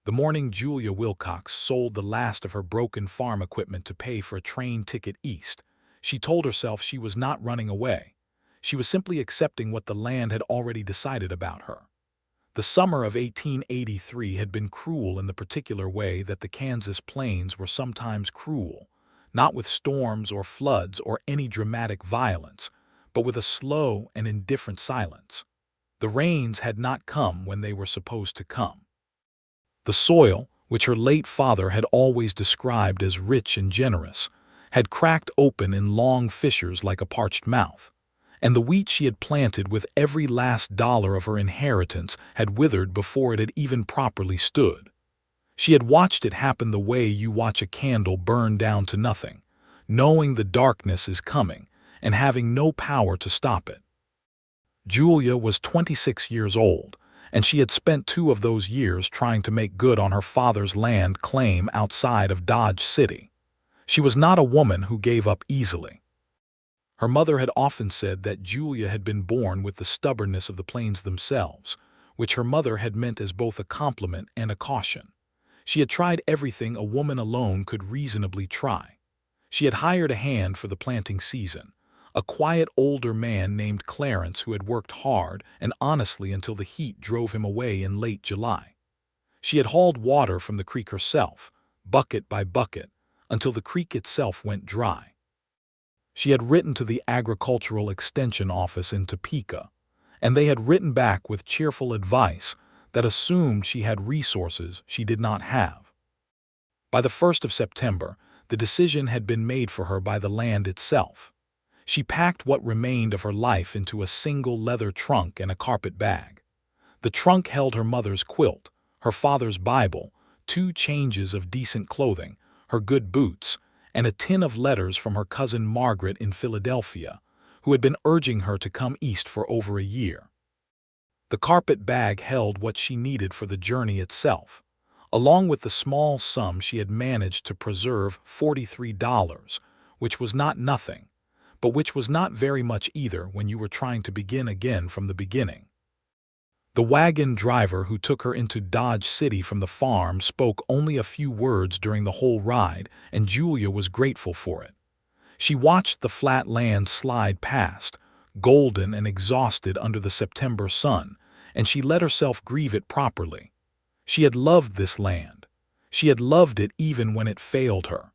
The morning Julia Wilcox sold the last of her broken farm equipment to pay for a train ticket east, she told herself she was not running away. She was simply accepting what the land had already decided about her. The summer of 1883 had been cruel in the particular way that the Kansas plains were sometimes cruel, not with storms or floods or any dramatic violence, but with a slow and indifferent silence. The rains had not come when they were supposed to come. The soil, which her late father had always described as rich and generous, had cracked open in long fissures like a parched mouth, and the wheat she had planted with every last dollar of her inheritance had withered before it had even properly stood. She had watched it happen the way you watch a candle burn down to nothing, knowing the darkness is coming and having no power to stop it. Julia was 26 years old, and she had spent 2 of those years trying to make good on her father's land claim outside of Dodge City. She was not a woman who gave up easily. Her mother had often said that Julia had been born with the stubbornness of the plains themselves, which her mother had meant as both a compliment and a caution. She had tried everything a woman alone could reasonably try. She had hired a hand for the planting season, a quiet older man named Clarence who had worked hard and honestly until the heat drove him away in late July. She had hauled water from the creek herself, bucket by bucket, until the creek itself went dry. She had written to the Agricultural Extension Office in Topeka, and they had written back with cheerful advice that assumed she had resources she did not have. By the 1st of September, the decision had been made for her by the land itself. She packed what remained of her life into a single leather trunk and a carpet bag. The trunk held her mother's quilt, her father's Bible, 2 changes of decent clothing, her good boots, and a tin of letters from her cousin Margaret in Philadelphia, who had been urging her to come east for over a year. The carpet bag held what she needed for the journey itself, along with the small sum she had managed to preserve, $43, which was not nothing, but which was not very much either when you were trying to begin again from the beginning. The wagon driver who took her into Dodge City from the farm spoke only a few words during the whole ride, and Julia was grateful for it. She watched the flat land slide past, golden and exhausted under the September sun, and she let herself grieve it properly. She had loved this land. She had loved it even when it failed her.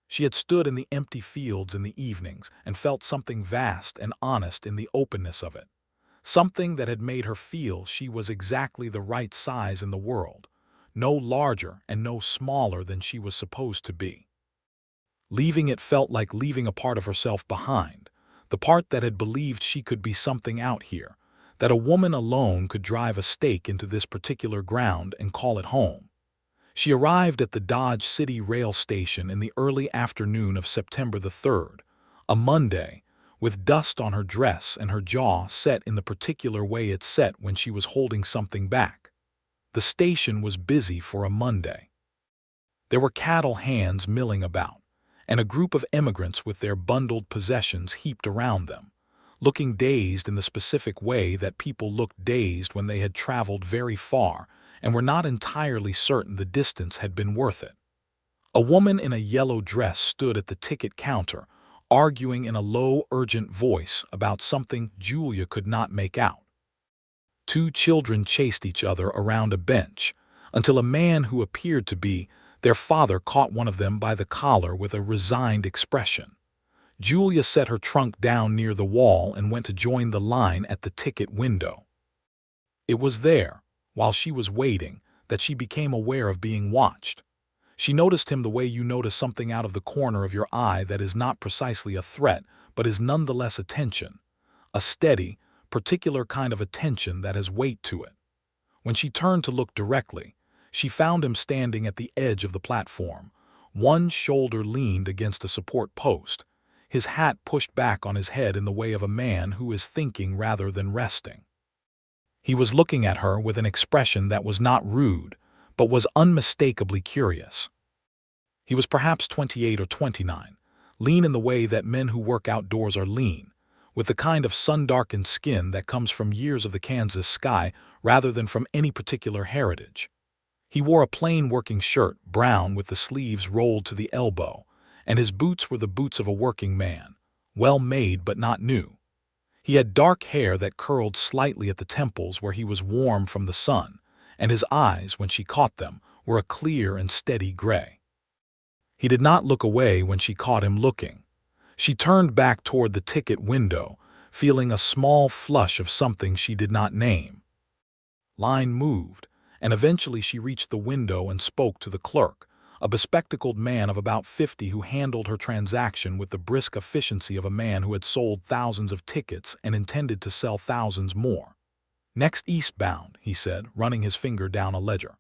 She had stood in the empty fields in the evenings and felt something vast and honest in the openness of it, something that had made her feel she was exactly the right size in the world, no larger and no smaller than she was supposed to be. Leaving it felt like leaving a part of herself behind, the part that had believed she could be something out here, that a woman alone could drive a stake into this particular ground and call it home. She arrived at the Dodge City rail station in the early afternoon of September the 3rd, a Monday, with dust on her dress and her jaw set in the particular way it set when she was holding something back. The station was busy for a Monday. There were cattle hands milling about, and a group of immigrants with their bundled possessions heaped around them, looking dazed in the specific way that people looked dazed when they had traveled very far and were not entirely certain the distance had been worth it. A woman in a yellow dress stood at the ticket counter, arguing in a low, urgent voice about something Julia could not make out. 2 children chased each other around a bench, until a man who appeared to be their father caught one of them by the collar with a resigned expression. Julia set her trunk down near the wall and went to join the line at the ticket window. It was there, while she was waiting, that she became aware of being watched. She noticed him the way you notice something out of the corner of your eye that is not precisely a threat, but is nonetheless attention, a steady, particular kind of attention that has weight to it. When she turned to look directly, she found him standing at the edge of the platform. One shoulder leaned against a support post, his hat pushed back on his head in the way of a man who is thinking rather than resting. He was looking at her with an expression that was not rude, but was unmistakably curious. He was perhaps 28 or 29, lean in the way that men who work outdoors are lean, with the kind of sun-darkened skin that comes from years of the Kansas sky rather than from any particular heritage. He wore a plain working shirt, brown with the sleeves rolled to the elbow, and his boots were the boots of a working man, well made but not new. He had dark hair that curled slightly at the temples where he was warm from the sun, and his eyes, when she caught them, were a clear and steady gray. He did not look away when she caught him looking. She turned back toward the ticket window, feeling a small flush of something she did not name. Line moved, and eventually she reached the window and spoke to the clerk, a bespectacled man of about 50 who handled her transaction with the brisk efficiency of a man who had sold thousands of tickets and intended to sell thousands more. "Next eastbound," he said, running his finger down a ledger.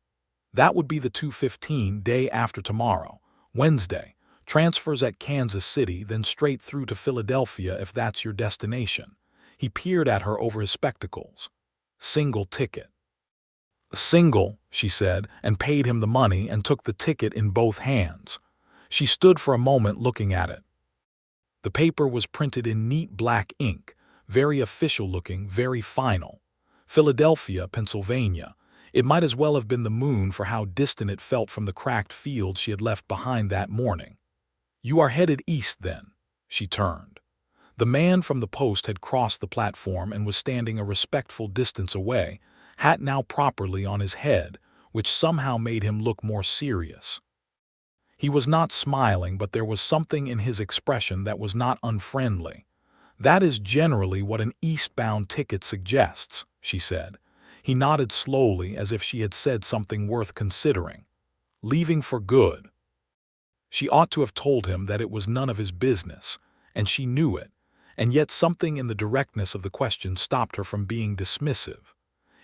"That would be the 2:15 day after tomorrow, Wednesday. Transfers at Kansas City, then straight through to Philadelphia if that's your destination." He peered at her over his spectacles. "Single ticket." "Single," she said, and paid him the money and took the ticket in both hands. She stood for a moment looking at it. The paper was printed in neat black ink, very official-looking, very final. Philadelphia, Pennsylvania. It might as well have been the moon for how distant it felt from the cracked field she had left behind that morning. "You are headed east, then?" She turned. The man from the post had crossed the platform and was standing a respectful distance away, hat now properly on his head, which somehow made him look more serious. He was not smiling, but there was something in his expression that was not unfriendly. "That is generally what an eastbound ticket suggests," she said. He nodded slowly as if she had said something worth considering. "Leaving for good." She ought to have told him that it was none of his business, and she knew it, and yet something in the directness of the question stopped her from being dismissive.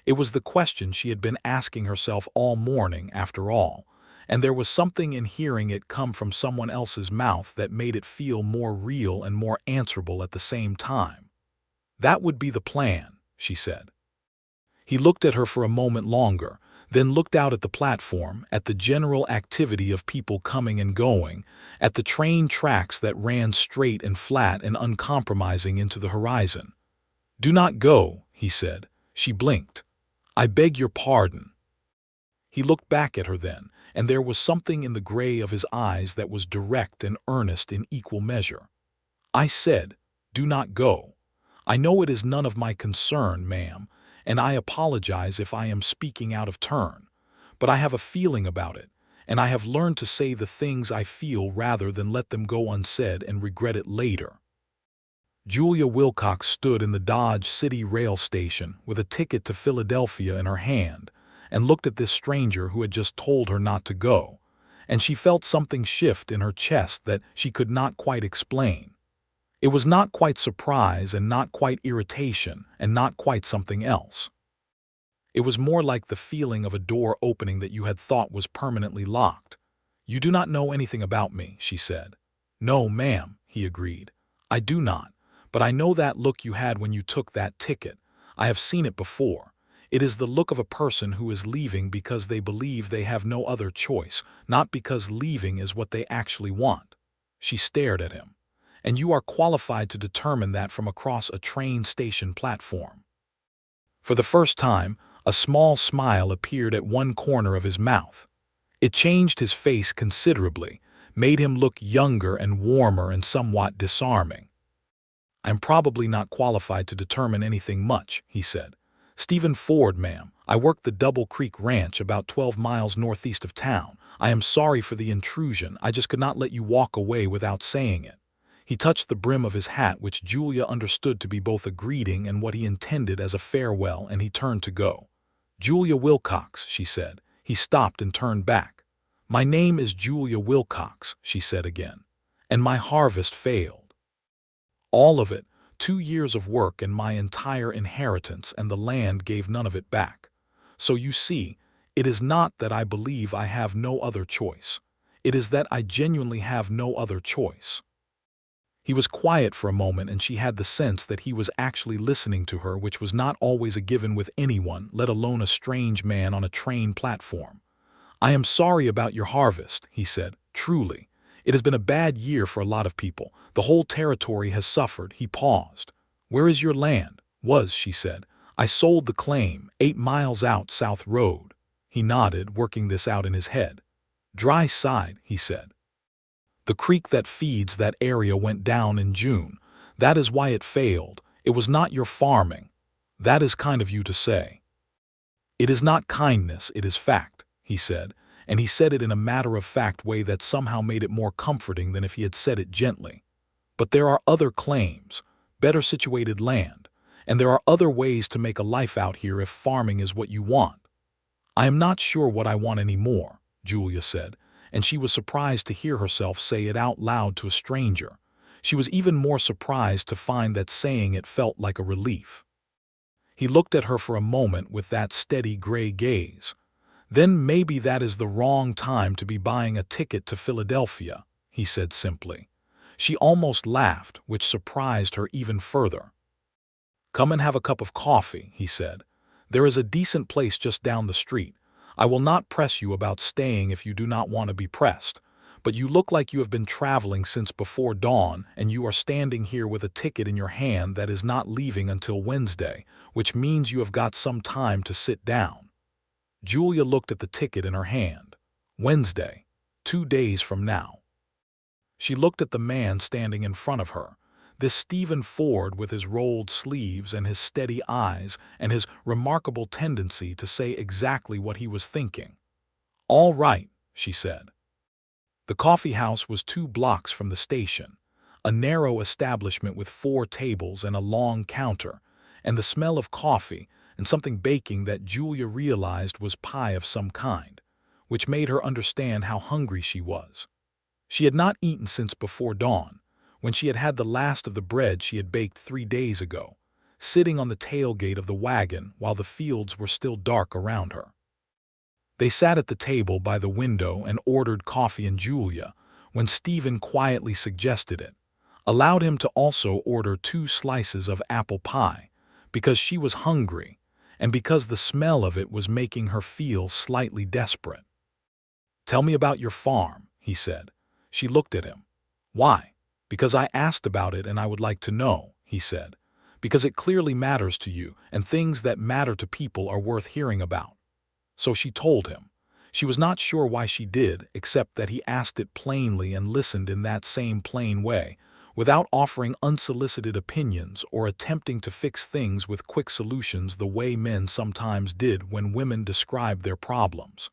It was the question she had been asking herself all morning, after all, and there was something in hearing it come from someone else's mouth that made it feel more real and more answerable at the same time. "That would be the plan," she said. He looked at her for a moment longer, then looked out at the platform, at the general activity of people coming and going, at the train tracks that ran straight and flat and uncompromising into the horizon. "Do not go," he said. She blinked. "I beg your pardon." He looked back at her then, and there was something in the gray of his eyes that was direct and earnest in equal measure. "I said, do not go. I know it is none of my concern, ma'am, and I apologize if I am speaking out of turn, but I have a feeling about it, and I have learned to say the things I feel rather than let them go unsaid and regret it later." Julia Wilcox stood in the Dodge City rail station with a ticket to Philadelphia in her hand and looked at this stranger who had just told her not to go, and she felt something shift in her chest that she could not quite explain. It was not quite surprise and not quite irritation and not quite something else. It was more like the feeling of a door opening that you had thought was permanently locked. "You do not know anything about me," she said. "No, ma'am," he agreed. "I do not. But I know that look you had when you took that ticket. I have seen it before. It is the look of a person who is leaving because they believe they have no other choice, not because leaving is what they actually want." She stared at him. "And you are qualified to determine that from across a train station platform." For the first time, a small smile appeared at one corner of his mouth. It changed his face considerably, made him look younger and warmer and somewhat disarming. "I'm probably not qualified to determine anything much," he said. "Stephen Ford, ma'am. I work the Double Creek Ranch about 12 miles northeast of town. I am sorry for the intrusion. I just could not let you walk away without saying it." He touched the brim of his hat, which Julia understood to be both a greeting and what he intended as a farewell, and he turned to go. "Julia Wilcox," she said. He stopped and turned back. "My name is Julia Wilcox," she said again. "And my harvest failed. All of it, 2 years of work and my entire inheritance, and the land gave none of it back. So you see, it is not that I believe I have no other choice. It is that I genuinely have no other choice." He was quiet for a moment, and she had the sense that he was actually listening to her, which was not always a given with anyone, let alone a strange man on a train platform. "I am sorry about your harvest," he said, "truly. It has been a bad year for a lot of people. The whole territory has suffered." He paused. "Where is your land?" "Was," she said. "I sold the claim, 8 miles out South Road." He nodded, working this out in his head. Dry side, he said. The creek that feeds that area went down in June. That is why it failed. It was not your farming. That is kind of you to say. It is not kindness, it is fact, he said, and he said it in a matter-of-fact way that somehow made it more comforting than if he had said it gently. But there are other claims, better situated land, and there are other ways to make a life out here if farming is what you want. I am not sure what I want anymore, Julia said, and she was surprised to hear herself say it out loud to a stranger. She was even more surprised to find that saying it felt like a relief. He looked at her for a moment with that steady gray gaze. Then maybe that is the wrong time to be buying a ticket to Philadelphia, he said simply. She almost laughed, which surprised her even further. Come and have a cup of coffee, he said. There is a decent place just down the street. I will not press you about staying if you do not want to be pressed. But you look like you have been traveling since before dawn, and you are standing here with a ticket in your hand that is not leaving until Wednesday, which means you have got some time to sit down. Julia looked at the ticket in her hand. Wednesday, 2 days from now. She looked at the man standing in front of her, this Stephen Ford with his rolled sleeves and his steady eyes and his remarkable tendency to say exactly what he was thinking. All right, she said. The coffee house was 2 blocks from the station, a narrow establishment with 4 tables and a long counter, and the smell of coffee and something baking that Julia realized was pie of some kind, which made her understand how hungry she was. She had not eaten since before dawn, when she had had the last of the bread she had baked 3 days ago, sitting on the tailgate of the wagon while the fields were still dark around her. They sat at the table by the window and ordered coffee, and Julia, when Stephen quietly suggested it, allowed him to also order 2 slices of apple pie, because she was hungry, and because the smell of it was making her feel slightly desperate. Tell me about your farm, he said. She looked at him. Why? Because I asked about it and I would like to know, he said. Because it clearly matters to you, and things that matter to people are worth hearing about. So she told him. She was not sure why she did, except that he asked it plainly and listened in that same plain way, without offering unsolicited opinions or attempting to fix things with quick solutions the way men sometimes did when women described their problems.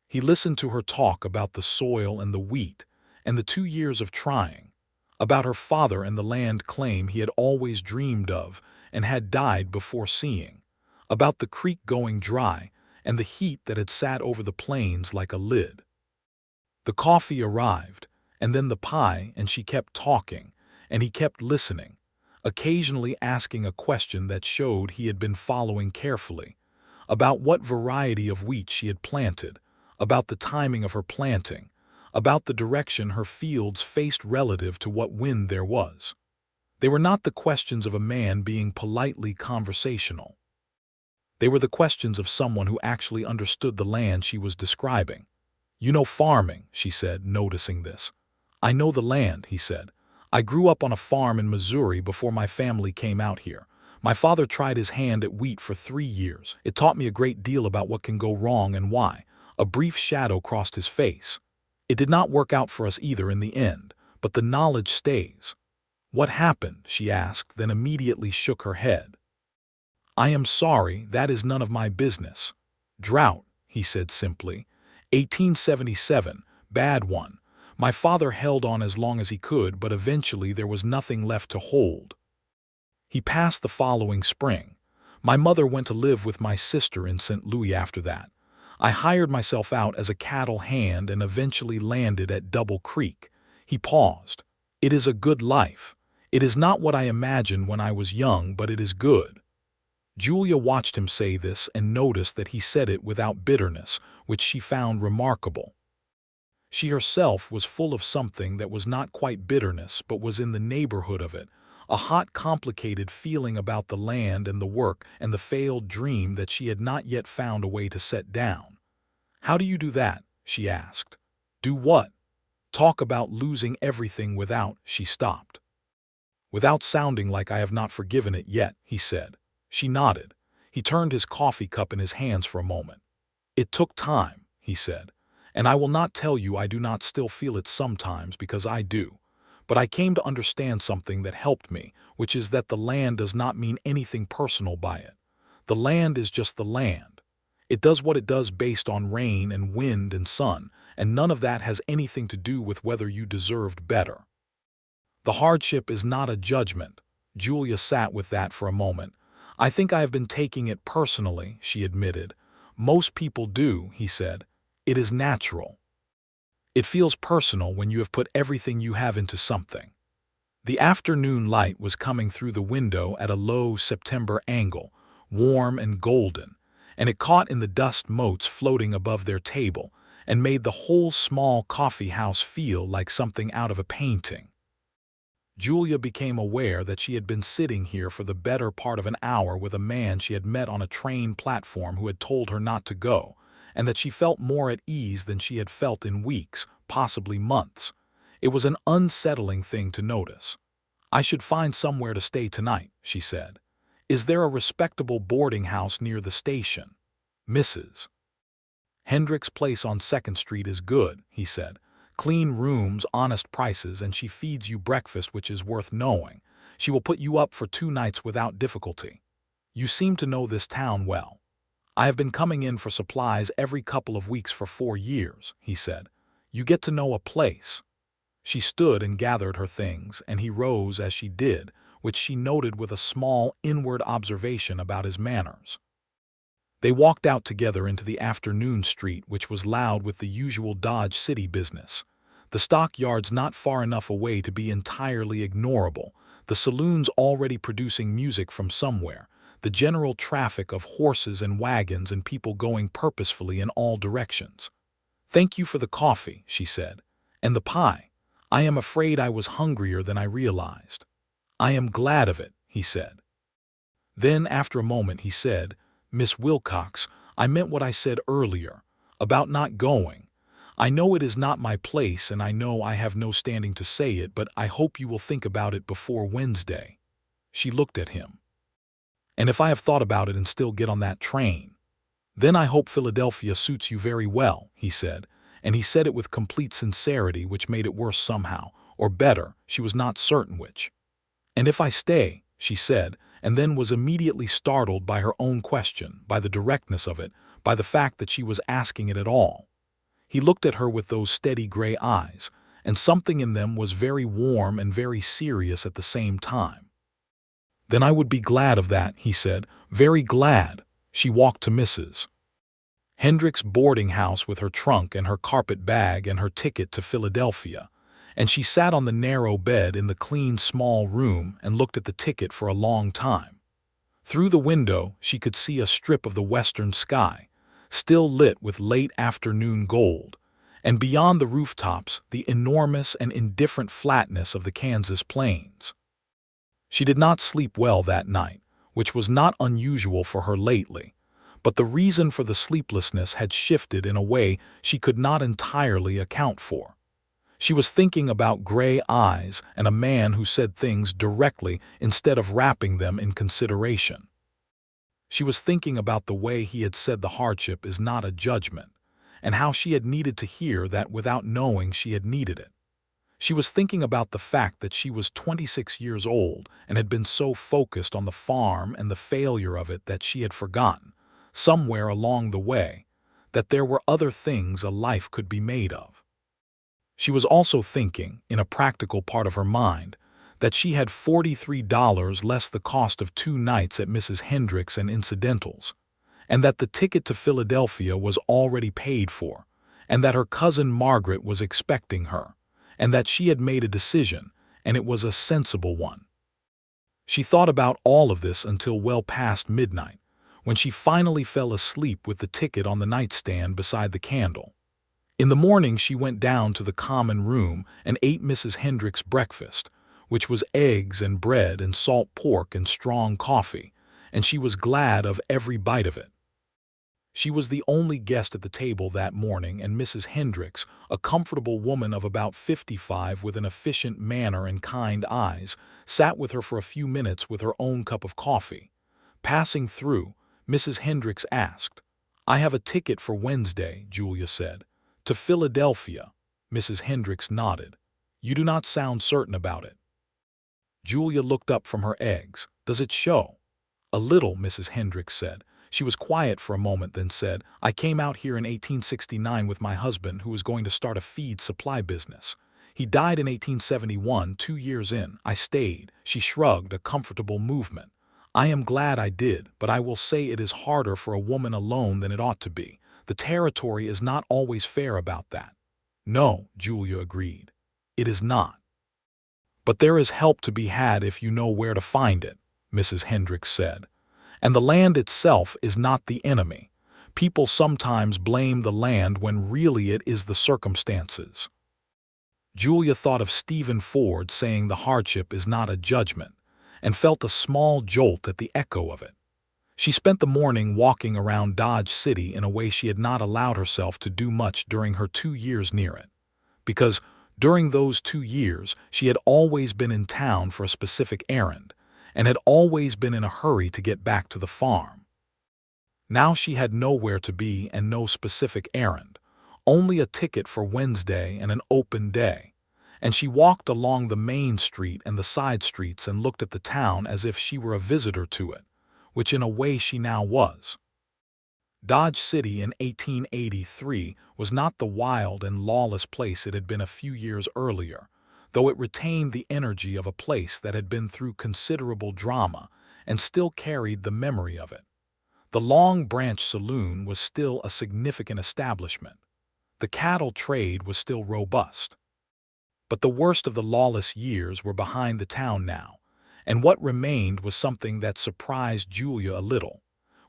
He listened to her talk about the soil and the wheat, and the 2 years of trying, about her father and the land claim he had always dreamed of and had died before seeing, about the creek going dry, and the heat that had sat over the plains like a lid. The coffee arrived, and then the pie, and she kept talking, and he kept listening, occasionally asking a question that showed he had been following carefully, about what variety of wheat she had planted, about the timing of her planting, about the direction her fields faced relative to what wind there was. They were not the questions of a man being politely conversational. They were the questions of someone who actually understood the land she was describing. You know farming, she said, noticing this. I know the land, he said. I grew up on a farm in Missouri before my family came out here. My father tried his hand at wheat for 3 years. It taught me a great deal about what can go wrong and why. A brief shadow crossed his face. It did not work out for us either in the end, but the knowledge stays. What happened? She asked, then immediately shook her head. I am sorry, that is none of my business. Drought, he said simply. 1877, bad one. My father held on as long as he could, but eventually there was nothing left to hold. He passed the following spring. My mother went to live with my sister in St. Louis after that. I hired myself out as a cattle hand and eventually landed at Double Creek. He paused. It is a good life. It is not what I imagined when I was young, but it is good. Julia watched him say this and noticed that he said it without bitterness, which she found remarkable. She herself was full of something that was not quite bitterness but was in the neighborhood of it, a hot, complicated feeling about the land and the work and the failed dream that she had not yet found a way to set down. How do you do that? She asked. Do what? Talk about losing everything without, she stopped. Without sounding like I have not forgiven it yet, he said. She nodded. He turned his coffee cup in his hands for a moment. "It took time," he said, "and I will not tell you I do not still feel it sometimes, because I do. But I came to understand something that helped me, which is that the land does not mean anything personal by it. The land is just the land. It does what it does based on rain and wind and sun, and none of that has anything to do with whether you deserved better. The hardship is not a judgment." Julia sat with that for a moment. "I think I have been taking it personally," she admitted. "Most people do," he said. "It is natural. It feels personal when you have put everything you have into something." The afternoon light was coming through the window at a low September angle, warm and golden, and it caught in the dust motes floating above their table and made the whole small coffee house feel like something out of a painting. Julia became aware that she had been sitting here for the better part of an hour with a man she had met on a train platform who had told her not to go, and that she felt more at ease than she had felt in weeks, possibly months. It was an unsettling thing to notice. "I should find somewhere to stay tonight," she said. "Is there a respectable boarding house near the station?" "Mrs. Hendricks' place on 2nd Street is good," he said. "Clean rooms, honest prices, and she feeds you breakfast which is worth knowing. She will put you up for 2 nights without difficulty. You seem to know this town well." "I have been coming in for supplies every couple of weeks for 4 years," he said. "You get to know a place." She stood and gathered her things, and he rose as she did, which she noted with a small inward observation about his manners. They walked out together into the afternoon street, which was loud with the usual Dodge City business. The stockyards not far enough away to be entirely ignorable, the saloons already producing music from somewhere, the general traffic of horses and wagons and people going purposefully in all directions. "Thank you for the coffee," she said, "and the pie. I am afraid I was hungrier than I realized." "I am glad of it," he said. Then, after a moment, he said, "Miss Wilcox, I meant what I said earlier, about not going. I know it is not my place, and I know I have no standing to say it, but I hope you will think about it before Wednesday." She looked at him. "And if I have thought about it and still get on that train?" "Then I hope Philadelphia suits you very well," he said, and he said it with complete sincerity, which made it worse somehow, or better, she was not certain which. "And if I stay?" she said, and then was immediately startled by her own question, by the directness of it, by the fact that she was asking it at all. He looked at her with those steady gray eyes, and something in them was very warm and very serious at the same time. "Then I would be glad of that," he said, "very glad." She walked to Mrs. Hendricks' boarding house with her trunk and her carpet bag and her ticket to Philadelphia, and she sat on the narrow bed in the clean small room and looked at the ticket for a long time. Through the window she could see a strip of the western sky, still lit with late afternoon gold, and beyond the rooftops the enormous and indifferent flatness of the Kansas plains. She did not sleep well that night, which was not unusual for her lately, but the reason for the sleeplessness had shifted in a way she could not entirely account for. She was thinking about gray eyes and a man who said things directly instead of wrapping them in consideration. She was thinking about the way he had said the hardship is not a judgment, and how she had needed to hear that without knowing she had needed it. She was thinking about the fact that she was 26 years old and had been so focused on the farm and the failure of it that she had forgotten, somewhere along the way, that there were other things a life could be made of. She was also thinking, in a practical part of her mind, that she had $43 less the cost of 2 nights at Mrs. Hendricks and incidentals, and that the ticket to Philadelphia was already paid for, and that her cousin Margaret was expecting her, and that she had made a decision, and it was a sensible one. She thought about all of this until well past midnight, when she finally fell asleep with the ticket on the nightstand beside the candle. In the morning she went down to the common room and ate Mrs. Hendricks' breakfast, which was eggs and bread and salt pork and strong coffee, and she was glad of every bite of it. She was the only guest at the table that morning, and Mrs. Hendricks, a comfortable woman of about 55 with an efficient manner and kind eyes, sat with her for a few minutes with her own cup of coffee. Passing through, Mrs. Hendricks asked, I have a ticket for Wednesday, Julia said. To Philadelphia. Mrs. Hendricks nodded. You do not sound certain about it. Julia looked up from her eggs. Does it show? A little, Mrs. Hendricks said. She was quiet for a moment, then said, I came out here in 1869 with my husband, who was going to start a feed supply business. He died in 1871, 2 years in. I stayed. She shrugged, a comfortable movement. I am glad I did, but I will say it is harder for a woman alone than it ought to be. The territory is not always fair about that. No, Julia agreed. It is not. But there is help to be had if you know where to find it, Mrs. Hendricks said. And the land itself is not the enemy. People sometimes blame the land when really it is the circumstances. Julia thought of Stephen Ford saying the hardship is not a judgment, and felt a small jolt at the echo of it. She spent the morning walking around Dodge City in a way she had not allowed herself to do much during her 2 years near it, because during those 2 years she had always been in town for a specific errand, and had always been in a hurry to get back to the farm. Now she had nowhere to be and no specific errand, only a ticket for Wednesday and an open day, and she walked along the main street and the side streets and looked at the town as if she were a visitor to it, which in a way she now was. Dodge City in 1883 was not the wild and lawless place it had been a few years earlier, though it retained the energy of a place that had been through considerable drama and still carried the memory of it. The Long Branch Saloon was still a significant establishment. The cattle trade was still robust. But the worst of the lawless years were behind the town now, and what remained was something that surprised Julia a little,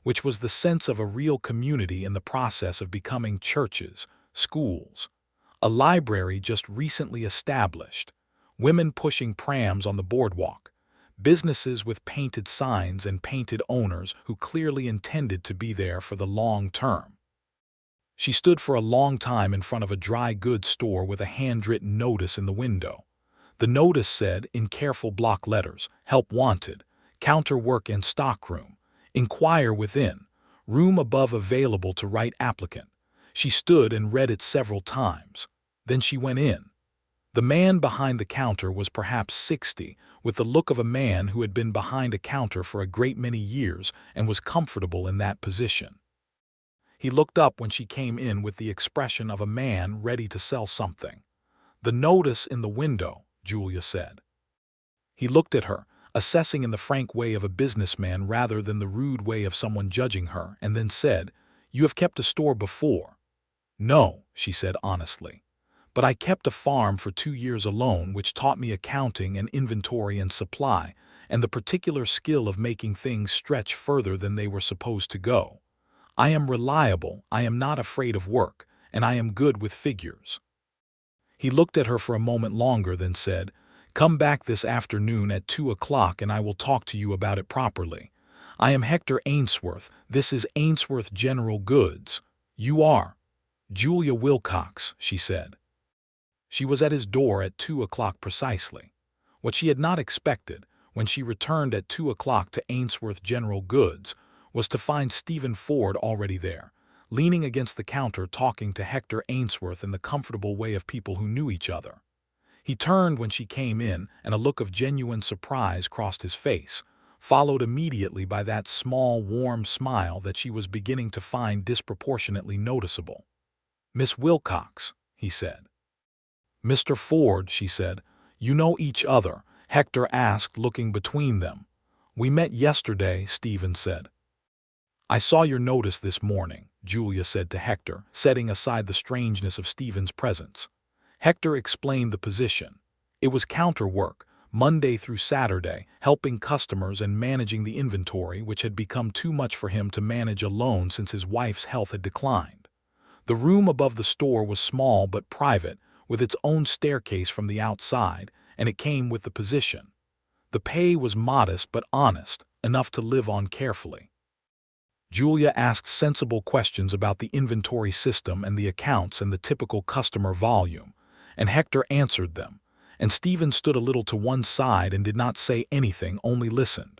which was the sense of a real community in the process of becoming churches, schools, a library just recently established, women pushing prams on the boardwalk, businesses with painted signs and painted owners who clearly intended to be there for the long term. She stood for a long time in front of a dry goods store with a handwritten notice in the window. The notice said, in careful block letters, Help Wanted, Counter Work and Stockroom, Inquire Within, Room Above Available to Right Applicant. She stood and read it several times. Then she went in. The man behind the counter was perhaps 60, with the look of a man who had been behind a counter for a great many years and was comfortable in that position. He looked up when she came in with the expression of a man ready to sell something. The notice in the window, Julia said. He looked at her, assessing in the frank way of a businessman rather than the rude way of someone judging her, and then said, You have kept a store before. No, she said honestly. But I kept a farm for 2 years alone, which taught me accounting and inventory and supply, and the particular skill of making things stretch further than they were supposed to go. I am reliable, I am not afraid of work, and I am good with figures. He looked at her for a moment longer, then said, Come back this afternoon at 2 o'clock and I will talk to you about it properly. I am Hector Ainsworth. This is Ainsworth General Goods. You are Julia Wilcox, she said. She was at his door at 2 o'clock precisely. What she had not expected, when she returned at 2 o'clock to Ainsworth General Goods, was to find Stephen Ford already there, leaning against the counter talking to Hector Ainsworth in the comfortable way of people who knew each other. He turned when she came in, and a look of genuine surprise crossed his face, followed immediately by that small, warm smile that she was beginning to find disproportionately noticeable. Miss Wilcox, he said. Mr. Ford, she said. You know each other, Hector asked, looking between them. We met yesterday, Stephen said. I saw your notice this morning, Julia said to Hector, setting aside the strangeness of Stephen's presence. Hector explained the position. It was counter work, Monday through Saturday, helping customers and managing the inventory, which had become too much for him to manage alone since his wife's health had declined. The room above the store was small but private, with its own staircase from the outside, and it came with the position. The pay was modest but honest, enough to live on carefully. Julia asked sensible questions about the inventory system and the accounts and the typical customer volume, and Hector answered them, and Stephen stood a little to one side and did not say anything, only listened.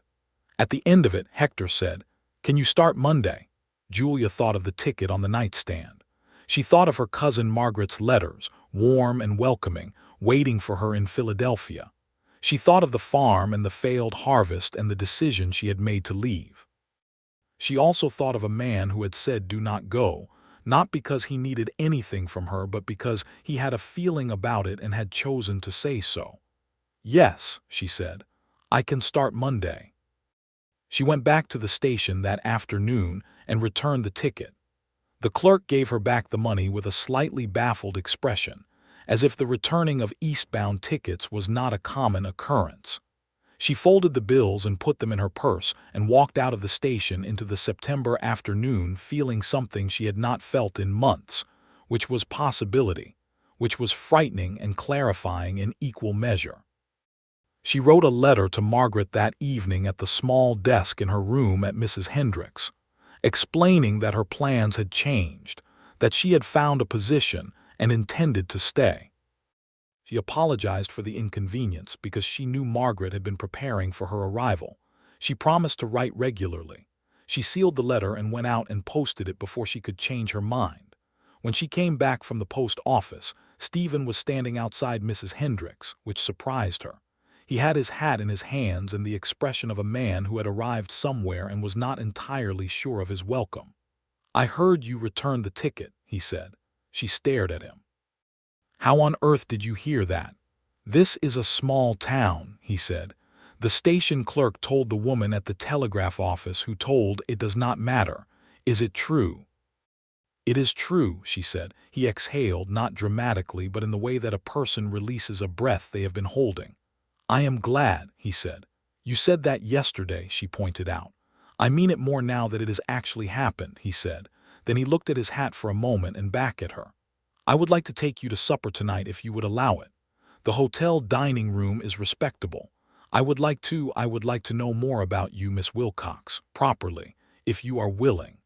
At the end of it, Hector said, Can you start Monday? Julia thought of the ticket on the nightstand. She thought of her cousin Margaret's letters, warm and welcoming, waiting for her in Philadelphia. She thought of the farm and the failed harvest and the decision she had made to leave. She also thought of a man who had said do not go, not because he needed anything from her but because he had a feeling about it and had chosen to say so. "Yes," she said, "I can start Monday." She went back to the station that afternoon and returned the ticket. The clerk gave her back the money with a slightly baffled expression, as if the returning of eastbound tickets was not a common occurrence. She folded the bills and put them in her purse and walked out of the station into the September afternoon feeling something she had not felt in months, which was possibility, which was frightening and clarifying in equal measure. She wrote a letter to Margaret that evening at the small desk in her room at Mrs. Hendricks, explaining that her plans had changed, that she had found a position and intended to stay. She apologized for the inconvenience because she knew Margaret had been preparing for her arrival. She promised to write regularly. She sealed the letter and went out and posted it before she could change her mind. When she came back from the post office, Stephen was standing outside Mrs. Hendricks, which surprised her. He had his hat in his hands and the expression of a man who had arrived somewhere and was not entirely sure of his welcome. "I heard you returned the ticket," he said. She stared at him. "How on earth did you hear that?" "This is a small town," he said. "The station clerk told the woman at the telegraph office who told it does not matter. Is it true?" "It is true," she said. He exhaled, not dramatically, but in the way that a person releases a breath they have been holding. "I am glad," he said. "You said that yesterday," she pointed out. "I mean it more now that it has actually happened," he said. Then he looked at his hat for a moment and back at her. "I would like to take you to supper tonight if you would allow it. The hotel dining room is respectable. I would like to know more about you, Miss Wilcox, properly, if you are willing."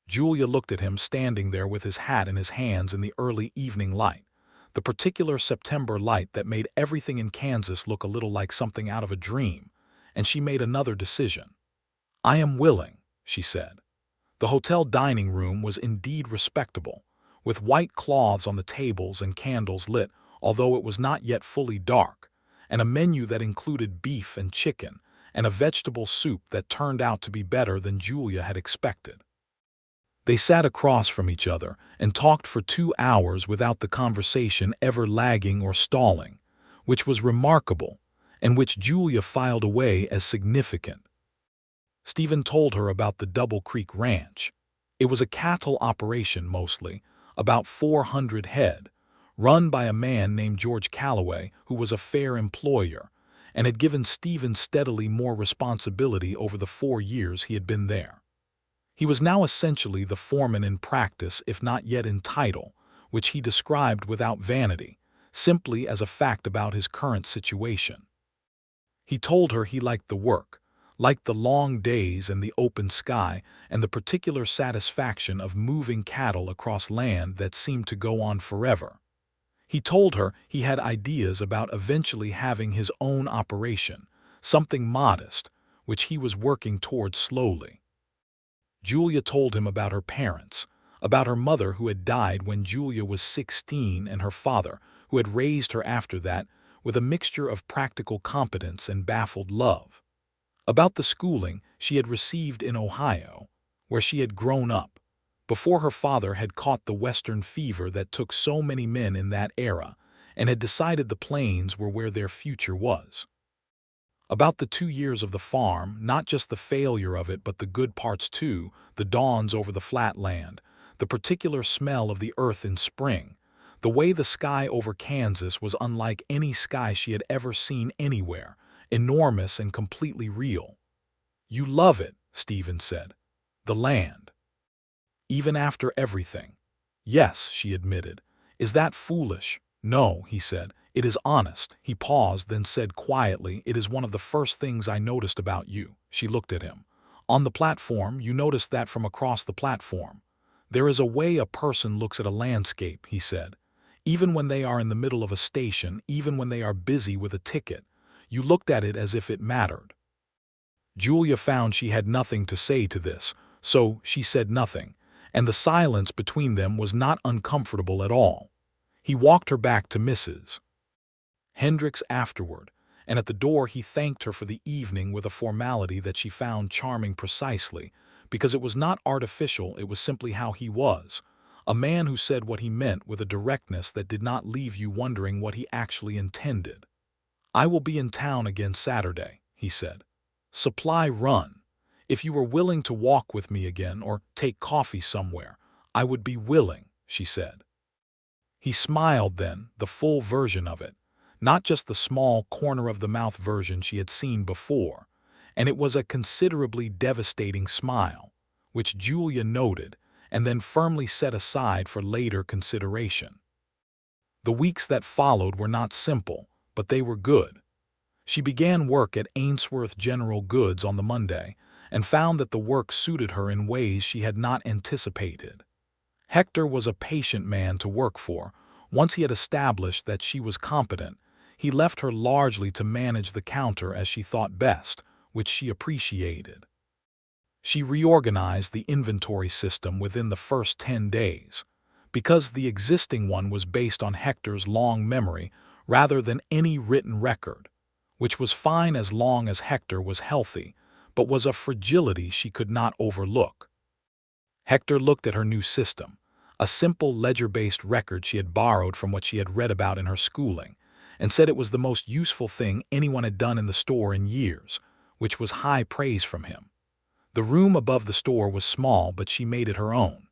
Julia looked at him standing there with his hat in his hands in the early evening light, the particular September light that made everything in Kansas look a little like something out of a dream, and she made another decision. "I am willing," she said. The hotel dining room was indeed respectable, with white cloths on the tables and candles lit, although it was not yet fully dark, and a menu that included beef and chicken, and a vegetable soup that turned out to be better than Julia had expected. They sat across from each other and talked for 2 hours without the conversation ever lagging or stalling, which was remarkable, and which Julia filed away as significant. Stephen told her about the Double Creek Ranch. It was a cattle operation mostly, about 400 head, run by a man named George Calloway, who was a fair employer, and had given Stephen steadily more responsibility over the 4 years he had been there. He was now essentially the foreman in practice, if not yet in title, which he described without vanity, simply as a fact about his current situation. He told her he liked the work, liked the long days and the open sky and the particular satisfaction of moving cattle across land that seemed to go on forever. He told her he had ideas about eventually having his own operation, something modest, which he was working toward slowly. Julia told him about her parents, about her mother who had died when Julia was 16 and her father, who had raised her after that with a mixture of practical competence and baffled love. About the schooling she had received in Ohio, where she had grown up, before her father had caught the Western fever that took so many men in that era and had decided the plains were where their future was. About the 2 years of the farm, not just the failure of it but the good parts too, the dawns over the flat land, the particular smell of the earth in spring, the way the sky over Kansas was unlike any sky she had ever seen anywhere, enormous and completely real. "You love it," Stephen said. "The land." "Even after everything." "Yes," she admitted. "Is that foolish?" "No," he said. "It is honest." He paused, then said quietly, "It is one of the first things I noticed about you." She looked at him. "On the platform, you noticed that from across the platform." "There is a way a person looks at a landscape," he said. "Even when they are in the middle of a station, even when they are busy with a ticket, you looked at it as if it mattered." Julia found she had nothing to say to this, So she said nothing, and the silence between them was not uncomfortable at all. He walked her back to Mrs. Hendricks afterward, and at the door he thanked her for the evening with a formality that she found charming precisely, because it was not artificial, it was simply how he was, a man who said what he meant with a directness that did not leave you wondering what he actually intended. "I will be in town again Saturday," he said. "Supply run. If you were willing to walk with me again or take coffee somewhere, I would be willing," she said. He smiled then, the full version of it, not just the small corner-of-the-mouth version she had seen before, and it was a considerably devastating smile, which Julia noted and then firmly set aside for later consideration. The weeks that followed were not simple, but they were good. She began work at Ainsworth General Goods on the Monday and found that the work suited her in ways she had not anticipated. Hector was a patient man to work for. Once he had established that she was competent, he left her largely to manage the counter as she thought best, which she appreciated. She reorganized the inventory system within the first 10 days. Because the existing one was based on Hector's long memory rather than any written record, which was fine as long as Hector was healthy, but was a fragility she could not overlook. Hector looked at her new system, a simple ledger-based record she had borrowed from what she had read about in her schooling, and said it was the most useful thing anyone had done in the store in years, which was high praise from him. The room above the store was small, but she made it her own.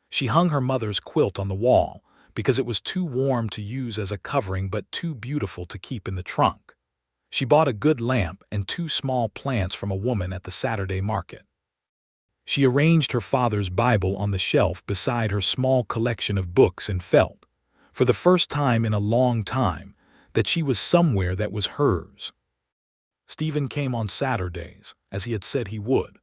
She hung her mother's quilt on the wall because it was too warm to use as a covering but too beautiful to keep in the trunk. She bought a good lamp and 2 small plants from a woman at the Saturday market. She arranged her father's Bible on the shelf beside her small collection of books and felt, for the first time in a long time, that she was somewhere that was hers. Stephen came on Saturdays, as he had said he would.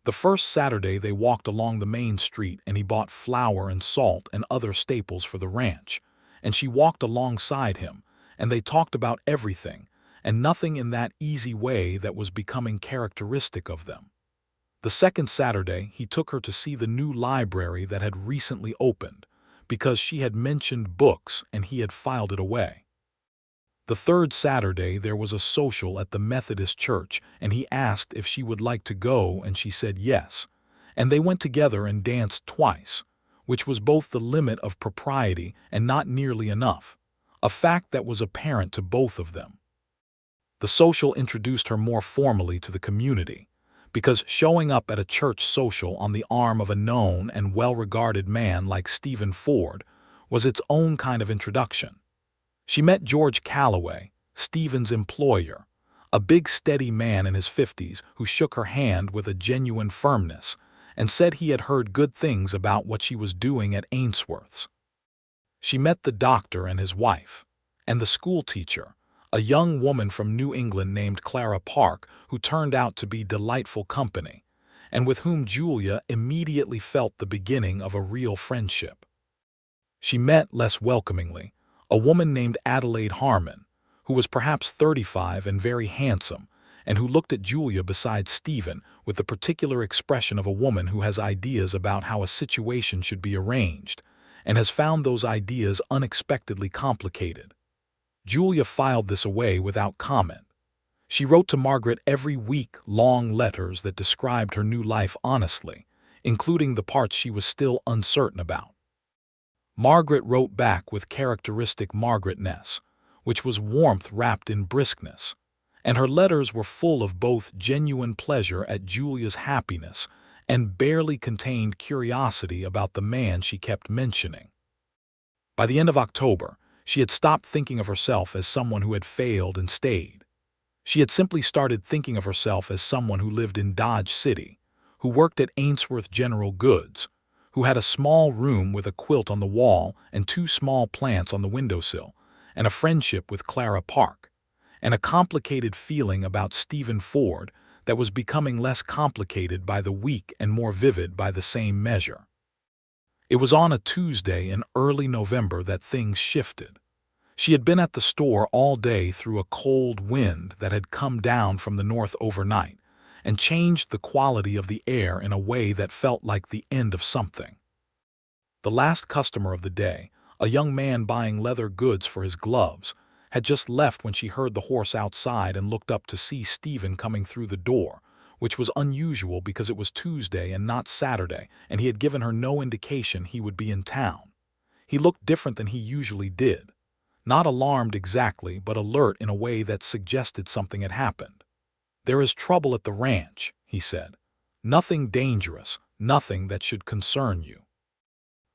The first Saturday they walked along the main street and he bought flour and salt and other staples for the ranch, and she walked alongside him, and they talked about everything, and nothing in that easy way that was becoming characteristic of them. The second Saturday he took her to see the new library that had recently opened, because she had mentioned books and he had filed it away. The third Saturday there was a social at the Methodist church, and he asked if she would like to go, and she said yes, and they went together and danced twice, which was both the limit of propriety and not nearly enough, a fact that was apparent to both of them. The social introduced her more formally to the community, because showing up at a church social on the arm of a known and well-regarded man like Stephen Ford was its own kind of introduction. She met George Calloway, Stephen's employer, a big steady man in his 50s who shook her hand with a genuine firmness and said he had heard good things about what she was doing at Ainsworth's. She met the doctor and his wife, and the school teacher, a young woman from New England named Clara Park, who turned out to be delightful company, and with whom Julia immediately felt the beginning of a real friendship. She met, less welcomingly, a woman named Adelaide Harmon, who was perhaps 35 and very handsome, and who looked at Julia beside Stephen with the particular expression of a woman who has ideas about how a situation should be arranged, and has found those ideas unexpectedly complicated. Julia filed this away without comment. She wrote to Margaret every week long letters that described her new life honestly, including the parts she was still uncertain about. Margaret wrote back with characteristic Margaretness, which was warmth wrapped in briskness, and her letters were full of both genuine pleasure at Julia's happiness and barely contained curiosity about the man she kept mentioning. By the end of October, she had stopped thinking of herself as someone who had failed and stayed. She had simply started thinking of herself as someone who lived in Dodge City, who worked at Ainsworth General Goods, who had a small room with a quilt on the wall and 2 small plants on the windowsill, and a friendship with Clara Park, and a complicated feeling about Stephen Ford that was becoming less complicated by the week and more vivid by the same measure. It was on a Tuesday in early November that things shifted. She had been at the store all day through a cold wind that had come down from the north overnight, and changed the quality of the air in a way that felt like the end of something. The last customer of the day, a young man buying leather goods for his gloves, had just left when she heard the horse outside and looked up to see Stephen coming through the door, which was unusual because it was Tuesday and not Saturday, and he had given her no indication he would be in town. He looked different than he usually did. Not alarmed exactly, but alert in a way that suggested something had happened. "There is trouble at the ranch," he said. "Nothing dangerous, nothing that should concern you.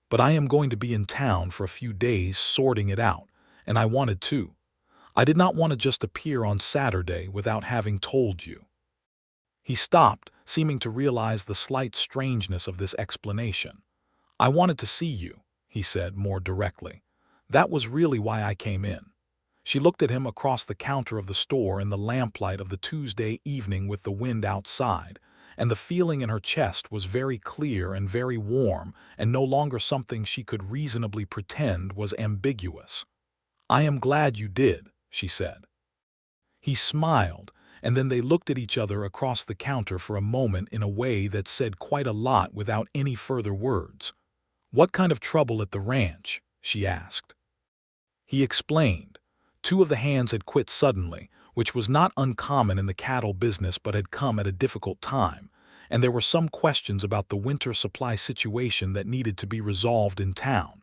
But I am going to be in town for a few days sorting it out, and I wanted to. I did not want to just appear on Saturday without having told you." He stopped, seeming to realize the slight strangeness of this explanation. "I wanted to see you," he said more directly. "That was really why I came in." She looked at him across the counter of the store in the lamplight of the Tuesday evening with the wind outside, and the feeling in her chest was very clear and very warm, and no longer something she could reasonably pretend was ambiguous. "I am glad you did," she said. He smiled, and then they looked at each other across the counter for a moment in a way that said quite a lot without any further words. "What kind of trouble at the ranch?" she asked. He explained. Two of the hands had quit suddenly, which was not uncommon in the cattle business but had come at a difficult time, and there were some questions about the winter supply situation that needed to be resolved in town.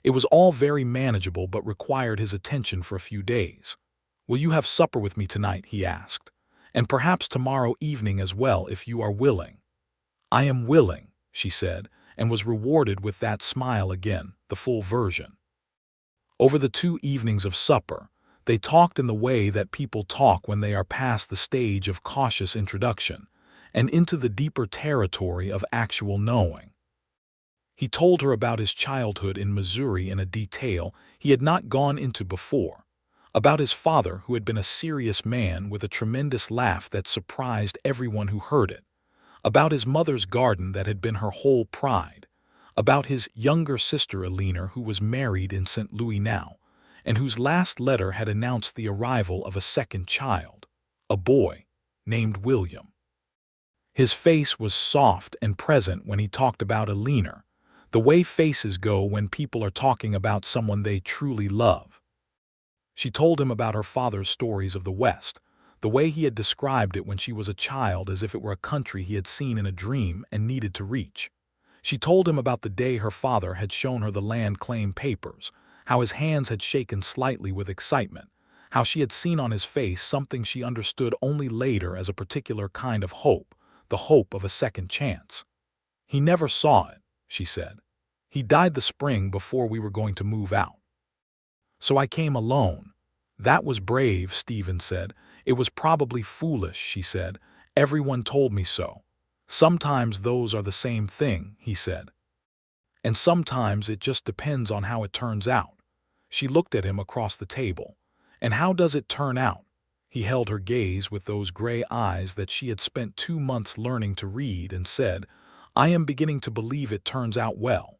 It was all very manageable but required his attention for a few days. "Will you have supper with me tonight?" he asked. "And perhaps tomorrow evening as well if you are willing." "I am willing," she said, and was rewarded with that smile again, the full version. Over the 2 evenings of supper, they talked in the way that people talk when they are past the stage of cautious introduction, and into the deeper territory of actual knowing. He told her about his childhood in Missouri in a detail he had not gone into before, about his father who had been a serious man with a tremendous laugh that surprised everyone who heard it, about his mother's garden that had been her whole pride, about his younger sister Alina who was married in St. Louis now, and whose last letter had announced the arrival of a second child, a boy, named William. His face was soft and present when he talked about Alina, the way faces go when people are talking about someone they truly love. She told him about her father's stories of the West, the way he had described it when she was a child as if it were a country he had seen in a dream and needed to reach. She told him about the day her father had shown her the land claim papers, how his hands had shaken slightly with excitement, how she had seen on his face something she understood only later as a particular kind of hope, the hope of a second chance. "He never saw it," she said. "He died the spring before we were going to move out. So I came alone." "That was brave," Stephen said. "It was probably foolish," she said. "Everyone told me so." "Sometimes those are the same thing," he said. "And sometimes it just depends on how it turns out." She looked at him across the table. "And how does it turn out?" He held her gaze with those gray eyes that she had spent 2 months learning to read and said, "I am beginning to believe it turns out well."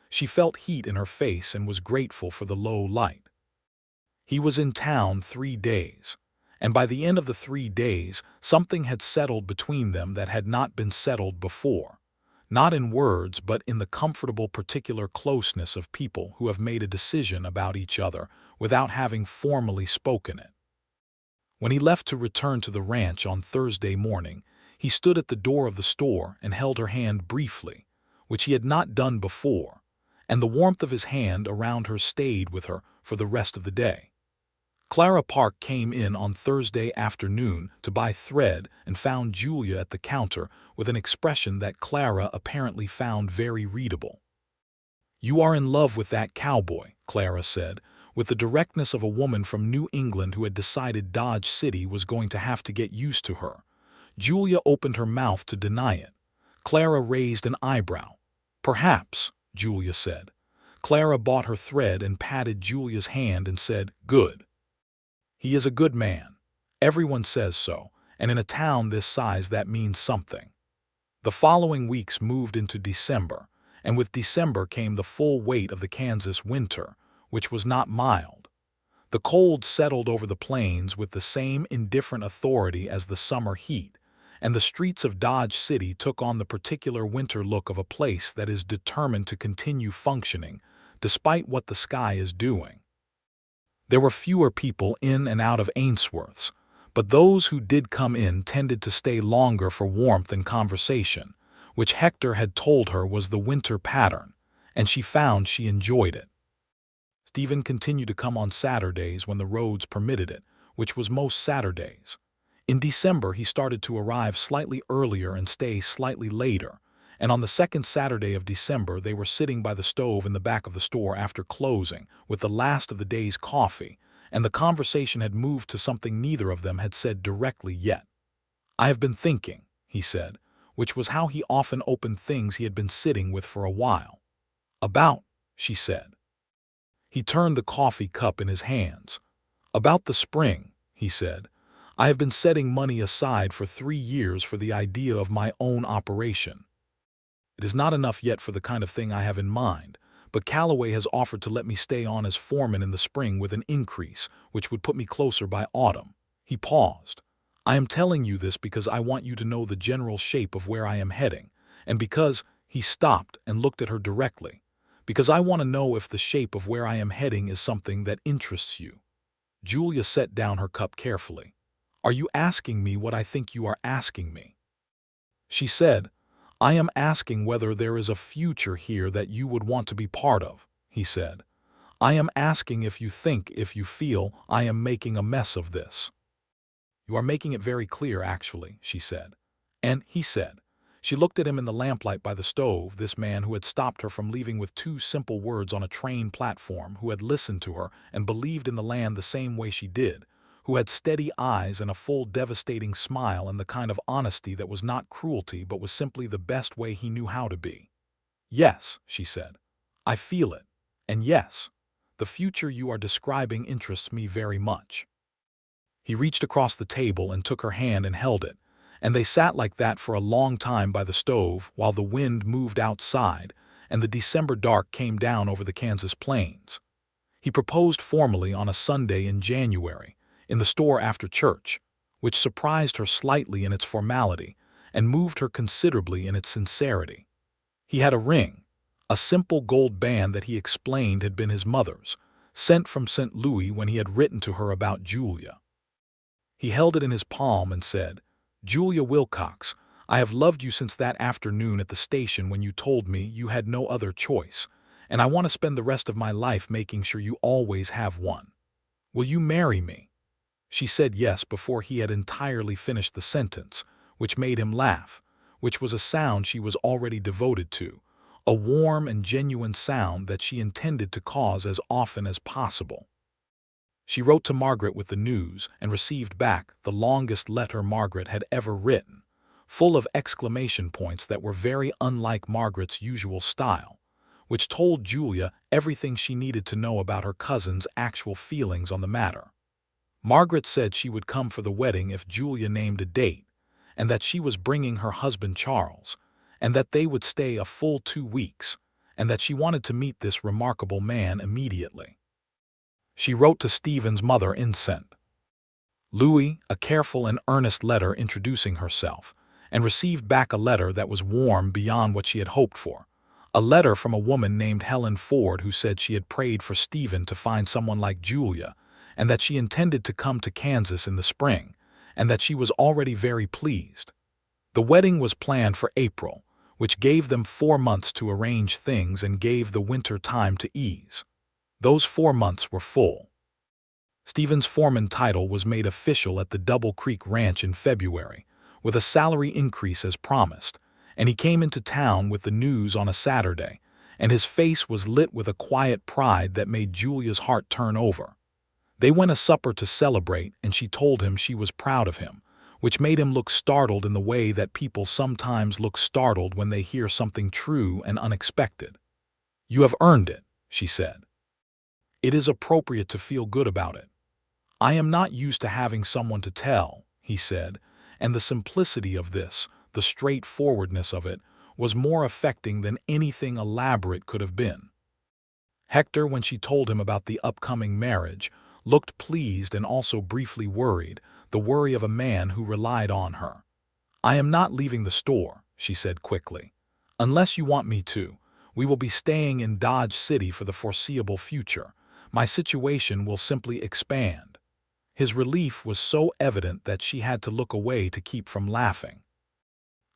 She felt heat in her face and was grateful for the low light. He was in town 3 days, and by the end of the 3 days, something had settled between them that had not been settled before. Not in words, but in the comfortable particular closeness of people who have made a decision about each other without having formally spoken it. When he left to return to the ranch on Thursday morning, he stood at the door of the store and held her hand briefly, which he had not done before, and the warmth of his hand around her stayed with her for the rest of the day. Clara Park came in on Thursday afternoon to buy thread and found Julia at the counter with an expression that Clara apparently found very readable. "You are in love with that cowboy," Clara said, with the directness of a woman from New England who had decided Dodge City was going to have to get used to her. Julia opened her mouth to deny it. Clara raised an eyebrow. "Perhaps," Julia said. Clara bought her thread and patted Julia's hand and said, "Good. He is a good man. Everyone says so, and in a town this size that means something." The following weeks moved into December, and with December came the full weight of the Kansas winter, which was not mild. The cold settled over the plains with the same indifferent authority as the summer heat, and the streets of Dodge City took on the particular winter look of a place that is determined to continue functioning, despite what the sky is doing. There were fewer people in and out of Ainsworth's, but those who did come in tended to stay longer for warmth and conversation, which Hector had told her was the winter pattern, and she found she enjoyed it. Stephen continued to come on Saturdays when the roads permitted it, which was most Saturdays. In December, he started to arrive slightly earlier and stay slightly later, and on the second Saturday of December they were sitting by the stove in the back of the store after closing, with the last of the day's coffee, and the conversation had moved to something neither of them had said directly yet. "I have been thinking," he said, which was how he often opened things he had been sitting with for a while. "About," she said. He turned the coffee cup in his hands. "About the spring," he said. "I have been setting money aside for 3 years for the idea of my own operation. It is not enough yet for the kind of thing I have in mind, but Calloway has offered to let me stay on as foreman in the spring with an increase, which would put me closer by autumn." He paused. "I am telling you this because I want you to know the general shape of where I am heading, and because—" he stopped and looked at her directly, "because I want to know if the shape of where I am heading is something that interests you." Julia set down her cup carefully. "Are you asking me what I think you are asking me?" She said, "I am asking whether there is a future here that you would want to be part of," he said. "I am asking if you feel I am making a mess of this." "You are making it very clear, actually," she said. And he said. She looked at him in the lamplight by the stove, this man who had stopped her from leaving with 2 simple words on a train platform, who had listened to her and believed in the land the same way she did, who had steady eyes and a full devastating smile and the kind of honesty that was not cruelty but was simply the best way he knew how to be. "Yes," she said, "I feel it. And yes, the future you are describing interests me very much." He reached across the table and took her hand and held it, and they sat like that for a long time by the stove while the wind moved outside and the December dark came down over the Kansas plains. He proposed formally on a Sunday in January, in the store after church, which surprised her slightly in its formality and moved her considerably in its sincerity. He had a ring, a simple gold band that he explained had been his mother's, sent from St. Louis when he had written to her about Julia. He held it in his palm and said, "Julia Wilcox, I have loved you since that afternoon at the station when you told me you had no other choice, and I want to spend the rest of my life making sure you always have one. Will you marry me?" She said yes before he had entirely finished the sentence, which made him laugh, which was a sound she was already devoted to, a warm and genuine sound that she intended to cause as often as possible. She wrote to Margaret with the news and received back the longest letter Margaret had ever written, full of exclamation points that were very unlike Margaret's usual style, which told Julia everything she needed to know about her cousin's actual feelings on the matter. Margaret said she would come for the wedding if Julia named a date, and that she was bringing her husband Charles, and that they would stay a full 2 weeks, and that she wanted to meet this remarkable man immediately. She wrote to Stephen's mother in St. Louis a careful and earnest letter introducing herself, and received back a letter that was warm beyond what she had hoped for, a letter from a woman named Helen Ford who said she had prayed for Stephen to find someone like Julia, and that she intended to come to Kansas in the spring, and that she was already very pleased. The wedding was planned for April, which gave them 4 months to arrange things and gave the winter time to ease. Those 4 months were full. Stephen's foreman title was made official at the Double Creek Ranch in February, with a salary increase as promised, and he came into town with the news on a Saturday, and his face was lit with a quiet pride that made Julia's heart turn over. They went a supper to celebrate, and she told him she was proud of him, which made him look startled in the way that people sometimes look startled when they hear something true and unexpected. "You have earned it," she said. "It is appropriate to feel good about it." "I am not used to having someone to tell," he said, and the simplicity of this, the straightforwardness of it, was more affecting than anything elaborate could have been. Hector, when she told him about the upcoming marriage, looked pleased and also briefly worried, the worry of a man who relied on her. "I am not leaving the store," she said quickly. "Unless you want me to. We will be staying in Dodge City for the foreseeable future. My situation will simply expand." His relief was so evident that she had to look away to keep from laughing.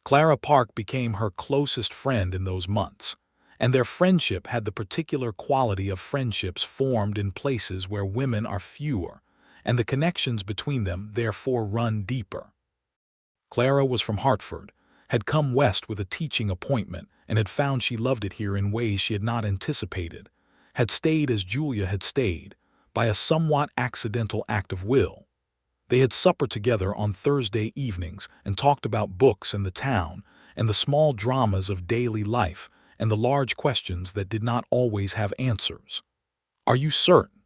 Clara Park became her closest friend in those months, and their friendship had the particular quality of friendships formed in places where women are fewer, and the connections between them therefore run deeper. Clara was from Hartford, had come west with a teaching appointment, and had found she loved it here in ways she had not anticipated, had stayed as Julia had stayed, by a somewhat accidental act of will. They had supper together on Thursday evenings and talked about books and the town, and the small dramas of daily life, and the large questions that did not always have answers. "Are you certain?"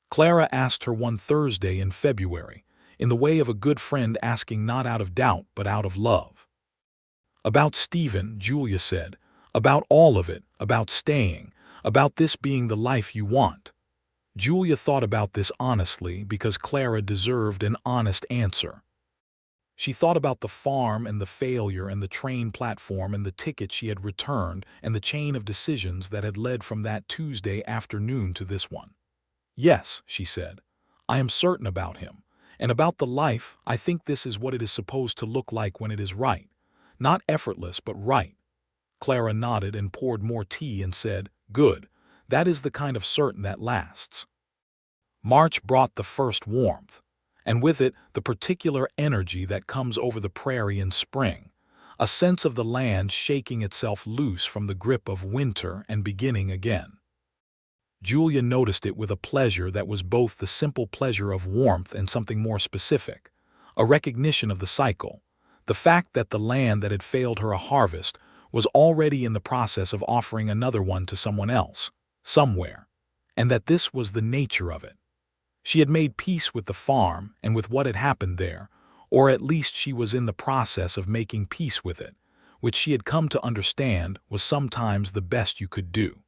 Clara asked her one Thursday in February, in the way of a good friend asking not out of doubt but out of love. "About Stephen," Julia said. "About all of it, about staying, about this being the life you want." Julia thought about this honestly because Clara deserved an honest answer. She thought about the farm and the failure and the train platform and the ticket she had returned and the chain of decisions that had led from that Tuesday afternoon to this one. "Yes," she said, "I am certain about him. And about the life, I think this is what it is supposed to look like when it is right. Not effortless, but right." Clara nodded and poured more tea and said, "Good. That is the kind of certain that lasts." March brought the first warmth, and with it the particular energy that comes over the prairie in spring, a sense of the land shaking itself loose from the grip of winter and beginning again. Julia noticed it with a pleasure that was both the simple pleasure of warmth and something more specific, a recognition of the cycle, the fact that the land that had failed her a harvest was already in the process of offering another one to someone else, somewhere, and that this was the nature of it. She had made peace with the farm and with what had happened there, or at least she was in the process of making peace with it, which she had come to understand was sometimes the best you could do.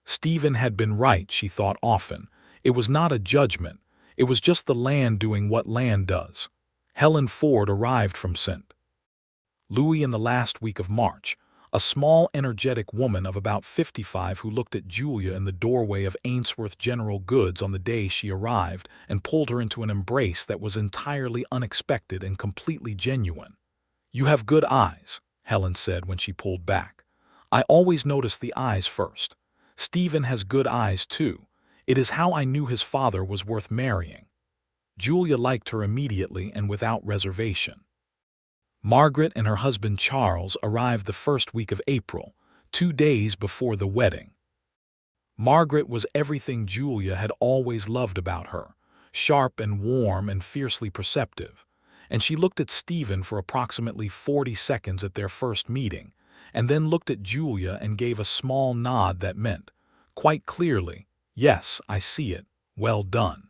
Stephen had been right, she thought often. It was not a judgment. It was just the land doing what land does. Helen Ford arrived from St. Louis in the last week of March, a small, energetic woman of about 55 who looked at Julia in the doorway of Ainsworth General Goods on the day she arrived and pulled her into an embrace that was entirely unexpected and completely genuine. "You have good eyes," Helen said when she pulled back. "I always notice the eyes first. Stephen has good eyes, too. It is how I knew his father was worth marrying." Julia liked her immediately and without reservation. Margaret and her husband Charles arrived the first week of April, 2 days before the wedding. Margaret was everything Julia had always loved about her, sharp and warm and fiercely perceptive, and she looked at Stephen for approximately 40 seconds at their first meeting, and then looked at Julia and gave a small nod that meant, quite clearly, "Yes, I see it. Well done."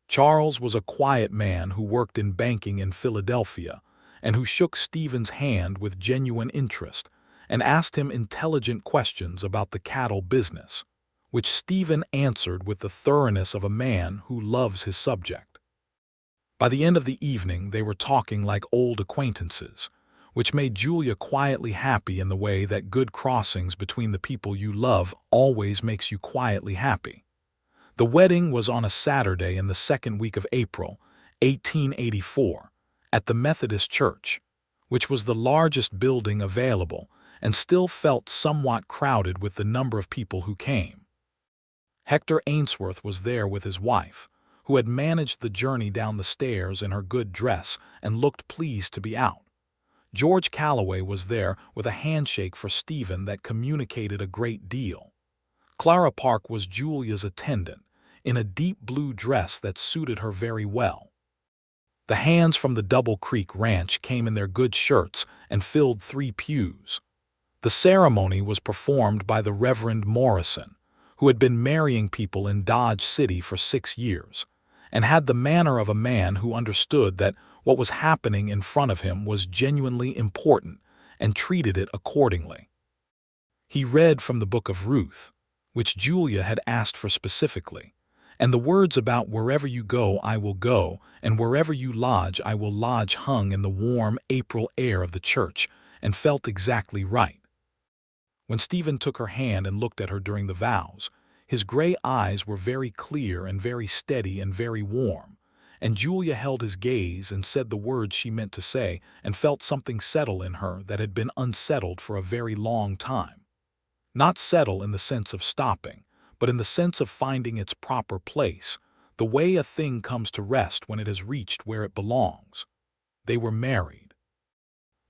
Charles was a quiet man who worked in banking in Philadelphia, and who shook Stephen's hand with genuine interest and asked him intelligent questions about the cattle business, which Stephen answered with the thoroughness of a man who loves his subject. By the end of the evening they were talking like old acquaintances, which made Julia quietly happy in the way that good crossings between the people you love always makes you quietly happy. The wedding was on a Saturday in the second week of April, 1884, at the Methodist Church, which was the largest building available and still felt somewhat crowded with the number of people who came. Hector Ainsworth was there with his wife, who had managed the journey down the stairs in her good dress and looked pleased to be out. George Calloway was there with a handshake for Stephen that communicated a great deal. Clara Park was Julia's attendant, in a deep blue dress that suited her very well. The hands from the Double Creek Ranch came in their good shirts and filled 3 pews. The ceremony was performed by the Reverend Morrison, who had been marrying people in Dodge City for 6 years, and had the manner of a man who understood that what was happening in front of him was genuinely important and treated it accordingly. He read from the book of Ruth, which Julia had asked for specifically, And the words about "wherever you go, I will go, and wherever you lodge, I will lodge" hung in the warm April air of the church and felt exactly right. When Stephen took her hand and looked at her during the vows, his gray eyes were very clear and very steady and very warm, and Julia held his gaze and said the words she meant to say and felt something settle in her that had been unsettled for a very long time. Not settle in the sense of stopping, but in the sense of finding its proper place, the way a thing comes to rest when it has reached where it belongs. They were married.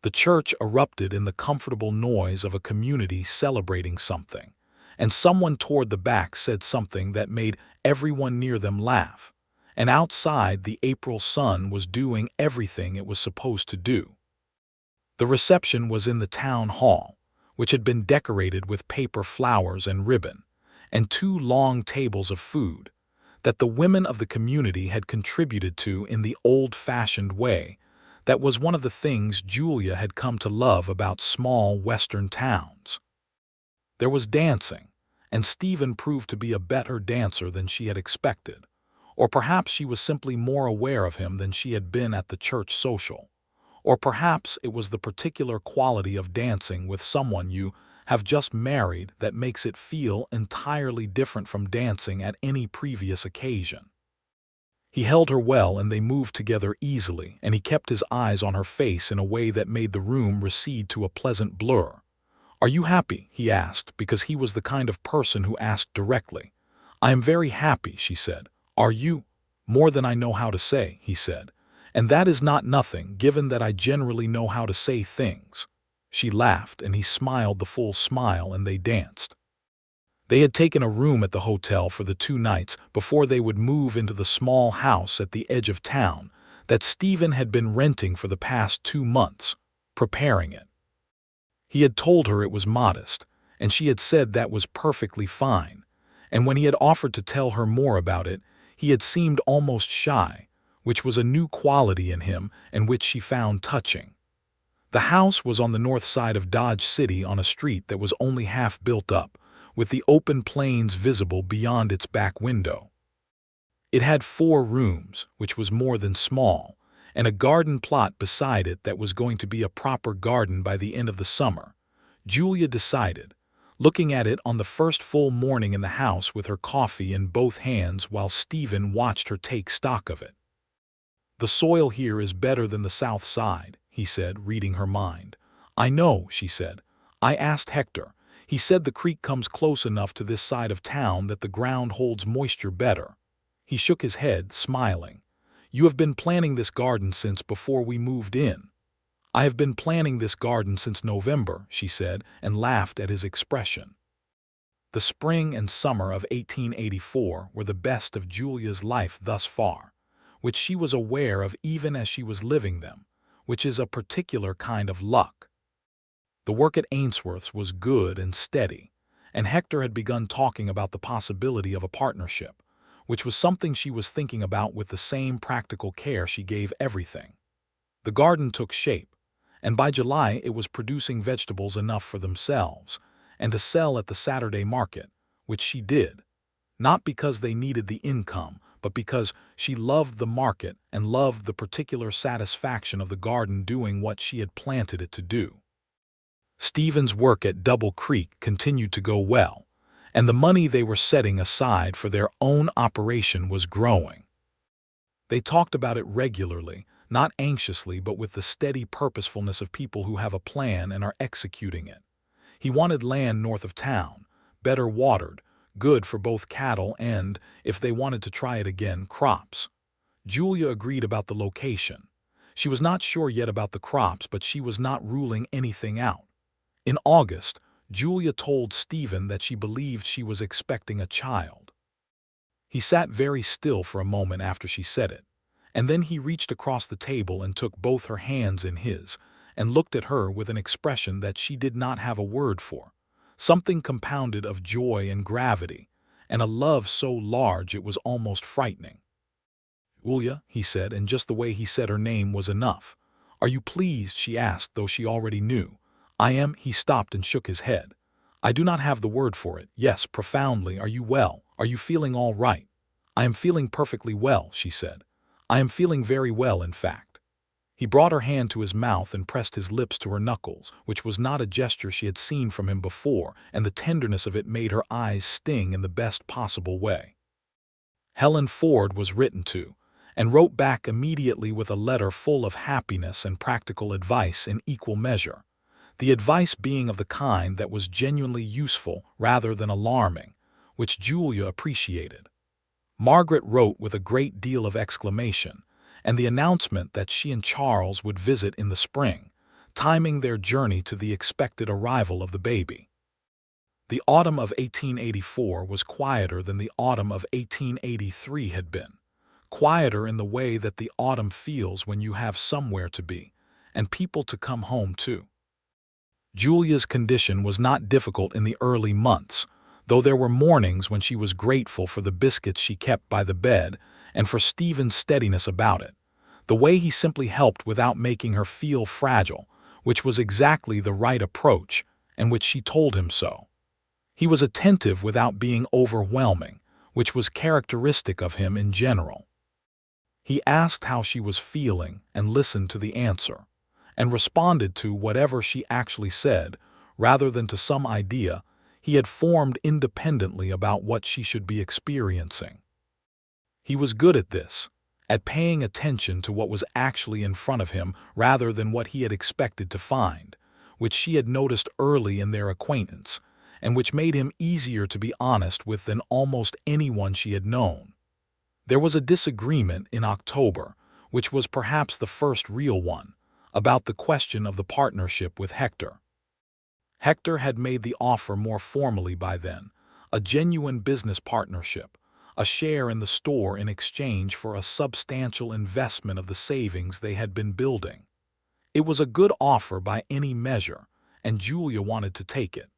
The church erupted in the comfortable noise of a community celebrating something, and someone toward the back said something that made everyone near them laugh, and outside the April sun was doing everything it was supposed to do. The reception was in the town hall, which had been decorated with paper flowers and ribbon, and two long tables of food that the women of the community had contributed to in the old-fashioned way. That was one of the things Julia had come to love about small western towns. There was dancing, and Stephen proved to be a better dancer than she had expected, or perhaps she was simply more aware of him than she had been at the church social, or perhaps it was the particular quality of dancing with someone you have just married that makes it feel entirely different from dancing at any previous occasion. He held her well and they moved together easily, and he kept his eyes on her face in a way that made the room recede to a pleasant blur. "Are you happy?" he asked, because he was the kind of person who asked directly. "I am very happy," she said. "Are you?" "More than I know how to say," he said. "And that is not nothing, given that I generally know how to say things." She laughed, and he smiled the full smile, and they danced. They had taken a room at the hotel for the 2 nights before they would move into the small house at the edge of town that Stephen had been renting for the past 2 months, preparing it. He had told her it was modest, and she had said that was perfectly fine, and when he had offered to tell her more about it, he had seemed almost shy, which was a new quality in him and which she found touching. The house was on the north side of Dodge City on a street that was only half built up, with the open plains visible beyond its back window. It had 4 rooms, which was more than small, and a garden plot beside it that was going to be a proper garden by the end of the summer, Julia decided, looking at it on the first full morning in the house with her coffee in both hands while Stephen watched her take stock of it. "The soil here is better than the south side," he said, reading her mind. "I know," she said. "I asked Hector. He said the creek comes close enough to this side of town that the ground holds moisture better." He shook his head, smiling. "You have been planning this garden since before we moved in." "I have been planning this garden since November," she said, and laughed at his expression. The spring and summer of 1884 were the best of Julia's life thus far, which she was aware of even as she was living them, which is a particular kind of luck. The work at Ainsworth's was good and steady, and Hector had begun talking about the possibility of a partnership, which was something she was thinking about with the same practical care she gave everything. The garden took shape, and by July it was producing vegetables enough for themselves and to sell at the Saturday market, which she did, not because they needed the income, but because she loved the market and loved the particular satisfaction of the garden doing what she had planted it to do. Stephen's work at Double Creek continued to go well, and the money they were setting aside for their own operation was growing. They talked about it regularly, not anxiously but with the steady purposefulness of people who have a plan and are executing it. He wanted land north of town, better watered, good for both cattle and, if they wanted to try it again, crops. Julia agreed about the location. She was not sure yet about the crops, but she was not ruling anything out. In August, Julia told Stephen that she believed she was expecting a child. He sat very still for a moment after she said it, and then he reached across the table and took both her hands in his, and looked at her with an expression that she did not have a word for, something compounded of joy and gravity, and a love so large it was almost frightening. "Julia," he said, and just the way he said her name was enough. "Are you pleased?" she asked, though she already knew. "I am." He stopped and shook his head. "I do not have the word for it. Yes, profoundly. Are you well? Are you feeling all right?" "I am feeling perfectly well," she said. "I am feeling very well, in fact." He brought her hand to his mouth and pressed his lips to her knuckles, which was not a gesture she had seen from him before, and the tenderness of it made her eyes sting in the best possible way. Helen Ford was written to, and wrote back immediately with a letter full of happiness and practical advice in equal measure, the advice being of the kind that was genuinely useful rather than alarming, which Julia appreciated. Margaret wrote with a great deal of exclamation, and the announcement that she and Charles would visit in the spring, timing their journey to the expected arrival of the baby. The autumn of 1884 was quieter than the autumn of 1883 had been, quieter in the way that the autumn feels when you have somewhere to be, and people to come home to. Julia's condition was not difficult in the early months, though there were mornings when she was grateful for the biscuits she kept by the bed and for Stephen's steadiness about it, the way he simply helped without making her feel fragile, which was exactly the right approach, and which she told him so. He was attentive without being overwhelming, which was characteristic of him in general. He asked how she was feeling and listened to the answer, and responded to whatever she actually said, rather than to some idea he had formed independently about what she should be experiencing. He was good at this, at paying attention to what was actually in front of him rather than what he had expected to find, which she had noticed early in their acquaintance, and which made him easier to be honest with than almost anyone she had known. There was a disagreement in October, which was perhaps the first real one, about the question of the partnership with Hector. Hector had made the offer more formally by then, a genuine business partnership, a share in the store in exchange for a substantial investment of the savings they had been building. It was a good offer by any measure, and Julia wanted to take it.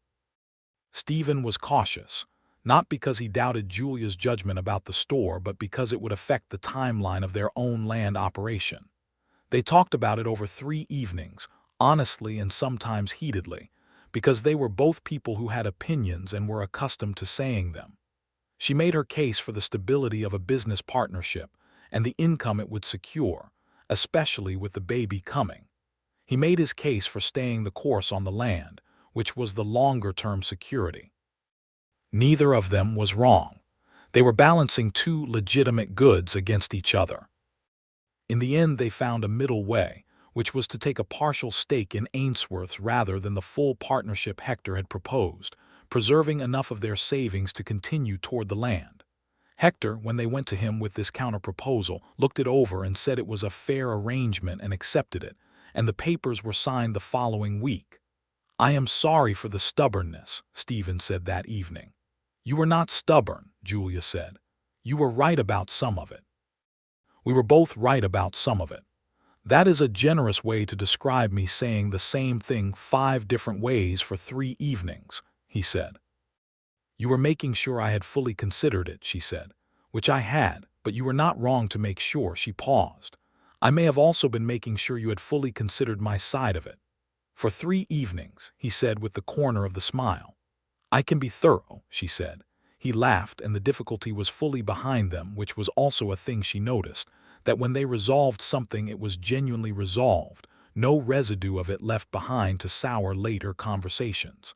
Stephen was cautious, not because he doubted Julia's judgment about the store, but because it would affect the timeline of their own land operation. They talked about it over 3 evenings, honestly and sometimes heatedly, because they were both people who had opinions and were accustomed to saying them. She made her case for the stability of a business partnership and the income it would secure, especially with the baby coming. He made his case for staying the course on the land, which was the longer-term security. Neither of them was wrong. They were balancing 2 legitimate goods against each other. In the end, they found a middle way, which was to take a partial stake in Ainsworth's rather than the full partnership Hector had proposed, preserving enough of their savings to continue toward the land. Hector, when they went to him with this counter-proposal, looked it over and said it was a fair arrangement and accepted it, and the papers were signed the following week. "I am sorry for the stubbornness," Stephen said that evening. "You were not stubborn," Julia said. "You were right about some of it." "We were both right about some of it." "That is a generous way to describe me saying the same thing 5 different ways for 3 evenings," he said. "You were making sure I had fully considered it," she said, "which I had, but you were not wrong to make sure." She paused. "I may have also been making sure you had fully considered my side of it." "For 3 evenings," he said with the corner of the smile. "I can be thorough," she said. He laughed, and the difficulty was fully behind them, which was also a thing she noticed, that when they resolved something it was genuinely resolved, no residue of it left behind to sour later conversations.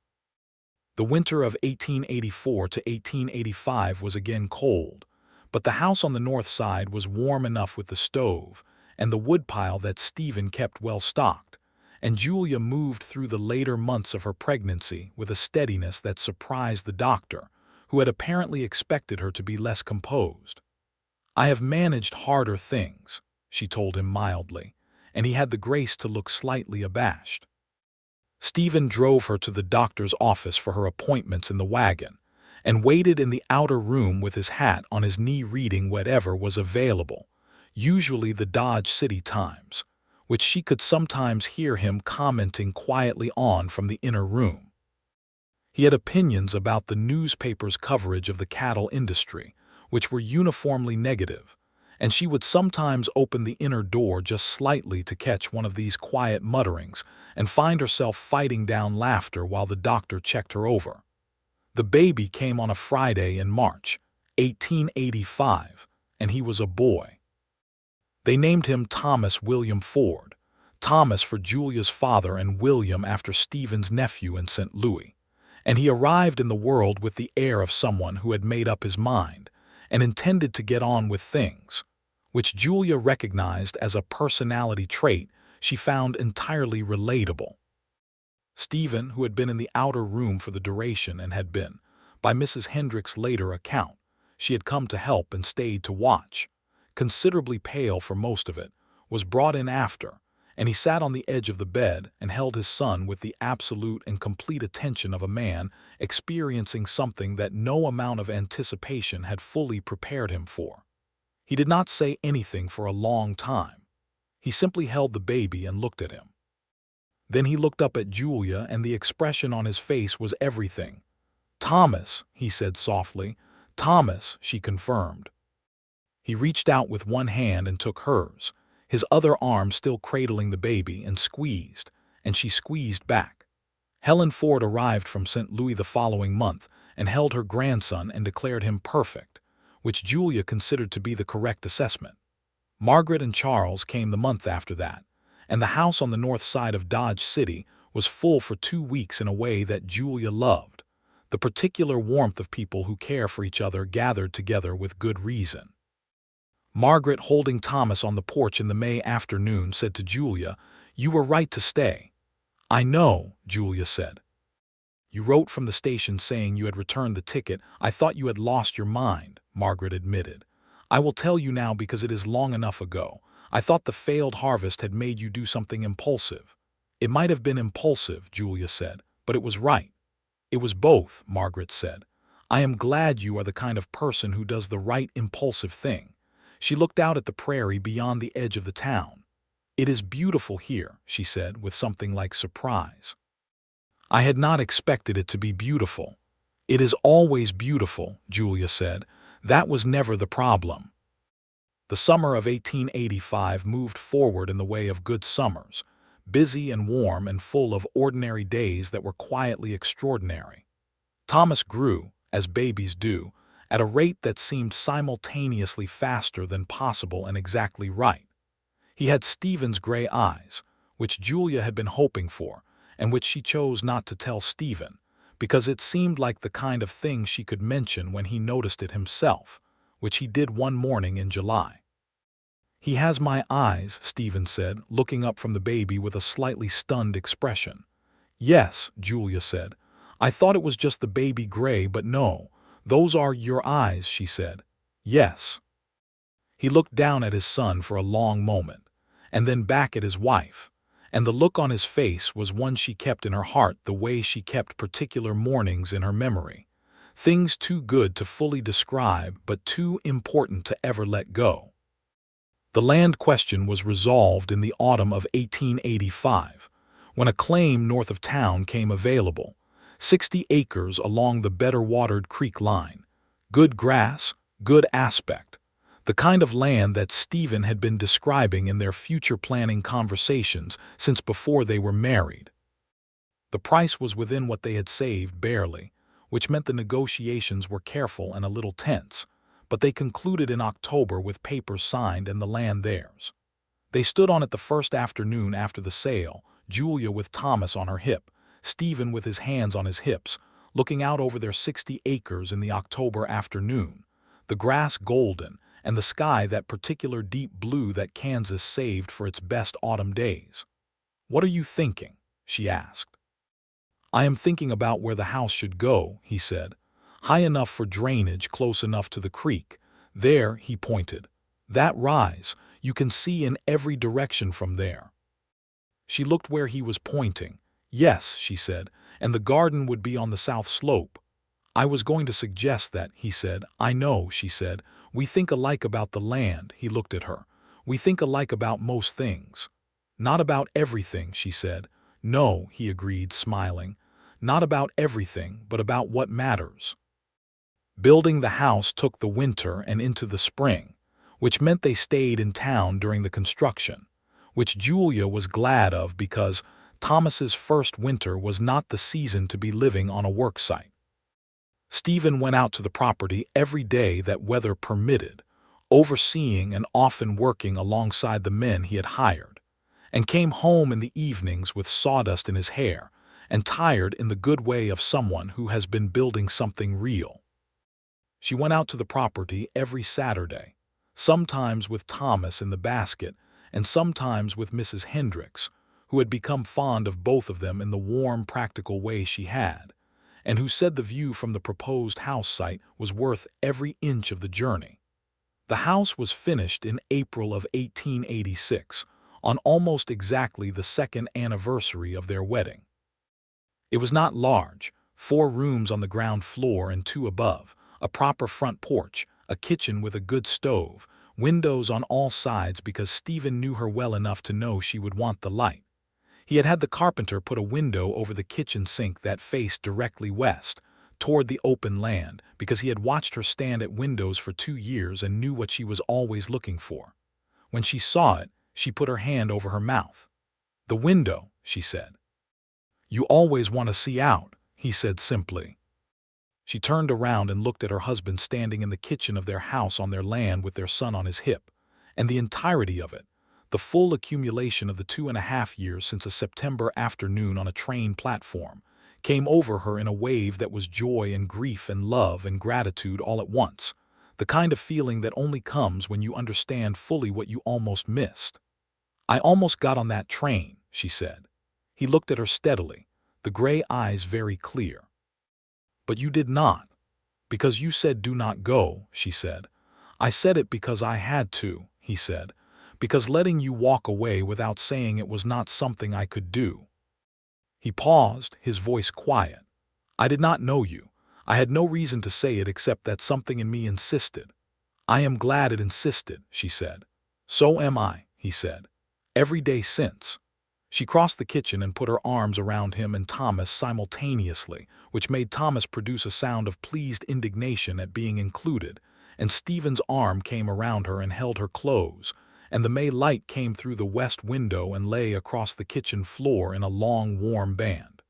The winter of 1884 to 1885 was again cold, but the house on the north side was warm enough with the stove and the woodpile that Stephen kept well stocked, and Julia moved through the later months of her pregnancy with a steadiness that surprised the doctor, who had apparently expected her to be less composed. "I have managed harder things," she told him mildly, and he had the grace to look slightly abashed. Stephen drove her to the doctor's office for her appointments in the wagon, and waited in the outer room with his hat on his knee reading whatever was available, usually the Dodge City Times, which she could sometimes hear him commenting quietly on from the inner room. He had opinions about the newspaper's coverage of the cattle industry, which were uniformly negative, and she would sometimes open the inner door just slightly to catch one of these quiet mutterings and find herself fighting down laughter while the doctor checked her over. The baby came on a Friday in March, 1885, and he was a boy. They named him Thomas William Ford, Thomas for Julia's father and William after Stephen's nephew in St. Louis, and he arrived in the world with the air of someone who had made up his mind and intended to get on with things, which Julia recognized as a personality trait she found entirely relatable. Stephen, who had been in the outer room for the duration and had been, by Mrs. Hendrick's later account, she had come to help and stayed to watch, considerably pale for most of it, was brought in after, and he sat on the edge of the bed and held his son with the absolute and complete attention of a man experiencing something that no amount of anticipation had fully prepared him for. He did not say anything for a long time. He simply held the baby and looked at him. Then he looked up at Julia, and the expression on his face was everything. "Thomas," he said softly. "Thomas," she confirmed. He reached out with one hand and took hers, his other arm still cradling the baby, and she squeezed back. Helen Ford arrived from St. Louis the following month and held her grandson and declared him perfect, which Julia considered to be the correct assessment. Margaret and Charles came the month after that, and the house on the north side of Dodge City was full for 2 weeks in a way that Julia loved, the particular warmth of people who care for each other gathered together with good reason. Margaret, holding Thomas on the porch in the May afternoon, said to Julia, "You were right to stay." "I know," Julia said. "You wrote from the station saying you had returned the ticket. I thought you had lost your mind," Margaret admitted. "I will tell you now because it is long enough ago. I thought the failed harvest had made you do something impulsive." "It might have been impulsive," Julia said, "but it was right." "It was both," Margaret said. "I am glad you are the kind of person who does the right impulsive thing." She looked out at the prairie beyond the edge of the town. "It is beautiful here," she said with something like surprise. "I had not expected it to be beautiful." "It is always beautiful," Julia said. "That was never the problem." The summer of 1885 moved forward in the way of good summers, busy and warm and full of ordinary days that were quietly extraordinary. Thomas grew, as babies do, at a rate that seemed simultaneously faster than possible and exactly right. He had Stephen's gray eyes, which Julia had been hoping for, and which she chose not to tell Stephen, because it seemed like the kind of thing she could mention when he noticed it himself, which he did one morning in July. "He has my eyes," Stephen said, looking up from the baby with a slightly stunned expression. "Yes," Julia said. "I thought it was just the baby gray, but no. Those are your eyes," she said. "Yes." He looked down at his son for a long moment, and then back at his wife, and the look on his face was one she kept in her heart the way she kept particular mornings in her memory, things too good to fully describe but too important to ever let go. The land question was resolved in the autumn of 1885, when a claim north of town came available, 60 acres along the better-watered creek line, good grass, good aspect, the kind of land that Stephen had been describing in their future planning conversations since before they were married. The price was within what they had saved barely, which meant the negotiations were careful and a little tense, but they concluded in October with papers signed and the land theirs. They stood on it the first afternoon after the sale, Julia with Thomas on her hip, Stephen with his hands on his hips, looking out over their 60 acres in the October afternoon, the grass golden and the sky that particular deep blue that Kansas saved for its best autumn days. "What are you thinking?" she asked. "I am thinking about where the house should go," he said. "High enough for drainage, close enough to the creek. There," he pointed. "That rise, you can see in every direction from there." She looked where he was pointing. "Yes," she said, "and the garden would be on the south slope." "I was going to suggest that," he said. "I know," she said. "We think alike about the land," he looked at her. "We think alike about most things." "Not about everything," she said. "No," he agreed, smiling. "Not about everything, but about what matters." Building the house took the winter and into the spring, which meant they stayed in town during the construction, which Julia was glad of because Thomas's first winter was not the season to be living on a work site. Stephen went out to the property every day that weather permitted, overseeing and often working alongside the men he had hired, and came home in the evenings with sawdust in his hair and tired in the good way of someone who has been building something real. She went out to the property every Saturday, sometimes with Thomas in the basket and sometimes with Mrs. Hendricks, who had become fond of both of them in the warm, practical way she had, and who said the view from the proposed house site was worth every inch of the journey. The house was finished in April of 1886, on almost exactly the second anniversary of their wedding. It was not large, 4 rooms on the ground floor and 2 above, a proper front porch, a kitchen with a good stove, windows on all sides because Stephen knew her well enough to know she would want the light. He had had the carpenter put a window over the kitchen sink that faced directly west, toward the open land, because he had watched her stand at windows for 2 years and knew what she was always looking for. When she saw it, she put her hand over her mouth. "The window," she said. "You always want to see out," he said simply. She turned around and looked at her husband standing in the kitchen of their house on their land with their son on his hip, and the entirety of it, the full accumulation of the 2.5 years since a September afternoon on a train platform, came over her in a wave that was joy and grief and love and gratitude all at once, the kind of feeling that only comes when you understand fully what you almost missed. "I almost got on that train," she said. He looked at her steadily, the gray eyes very clear. "But you did not. Because you said do not go," she said. "I said it because I had to," he said. "Because letting you walk away without saying it was not something I could do." He paused, his voice quiet. "I did not know you. I had no reason to say it except that something in me insisted." "I am glad it insisted," she said. "So am I," he said. "Every day since." She crossed the kitchen and put her arms around him and Thomas simultaneously, which made Thomas produce a sound of pleased indignation at being included, and Stephen's arm came around her and held her close, and the May light came through the west window and lay across the kitchen floor in a long, warm band.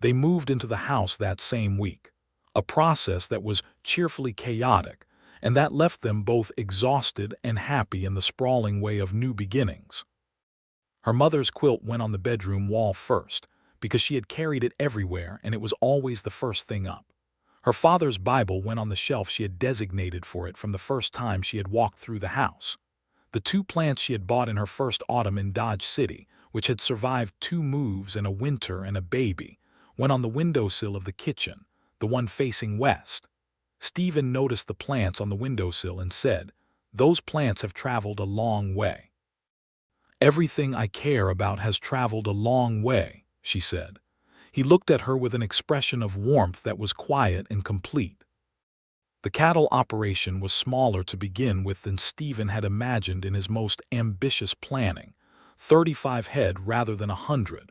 They moved into the house that same week, a process that was cheerfully chaotic, and that left them both exhausted and happy in the sprawling way of new beginnings. Her mother's quilt went on the bedroom wall first, because she had carried it everywhere and it was always the first thing up. Her father's Bible went on the shelf she had designated for it from the first time she had walked through the house. The 2 plants she had bought in her first autumn in Dodge City, which had survived 2 moves and a winter and a baby, went on the windowsill of the kitchen, the one facing west. Stephen noticed the plants on the windowsill and said, "Those plants have traveled a long way." "Everything I care about has traveled a long way," she said. He looked at her with an expression of warmth that was quiet and complete. The cattle operation was smaller to begin with than Stephen had imagined in his most ambitious planning, 35 head rather than 100.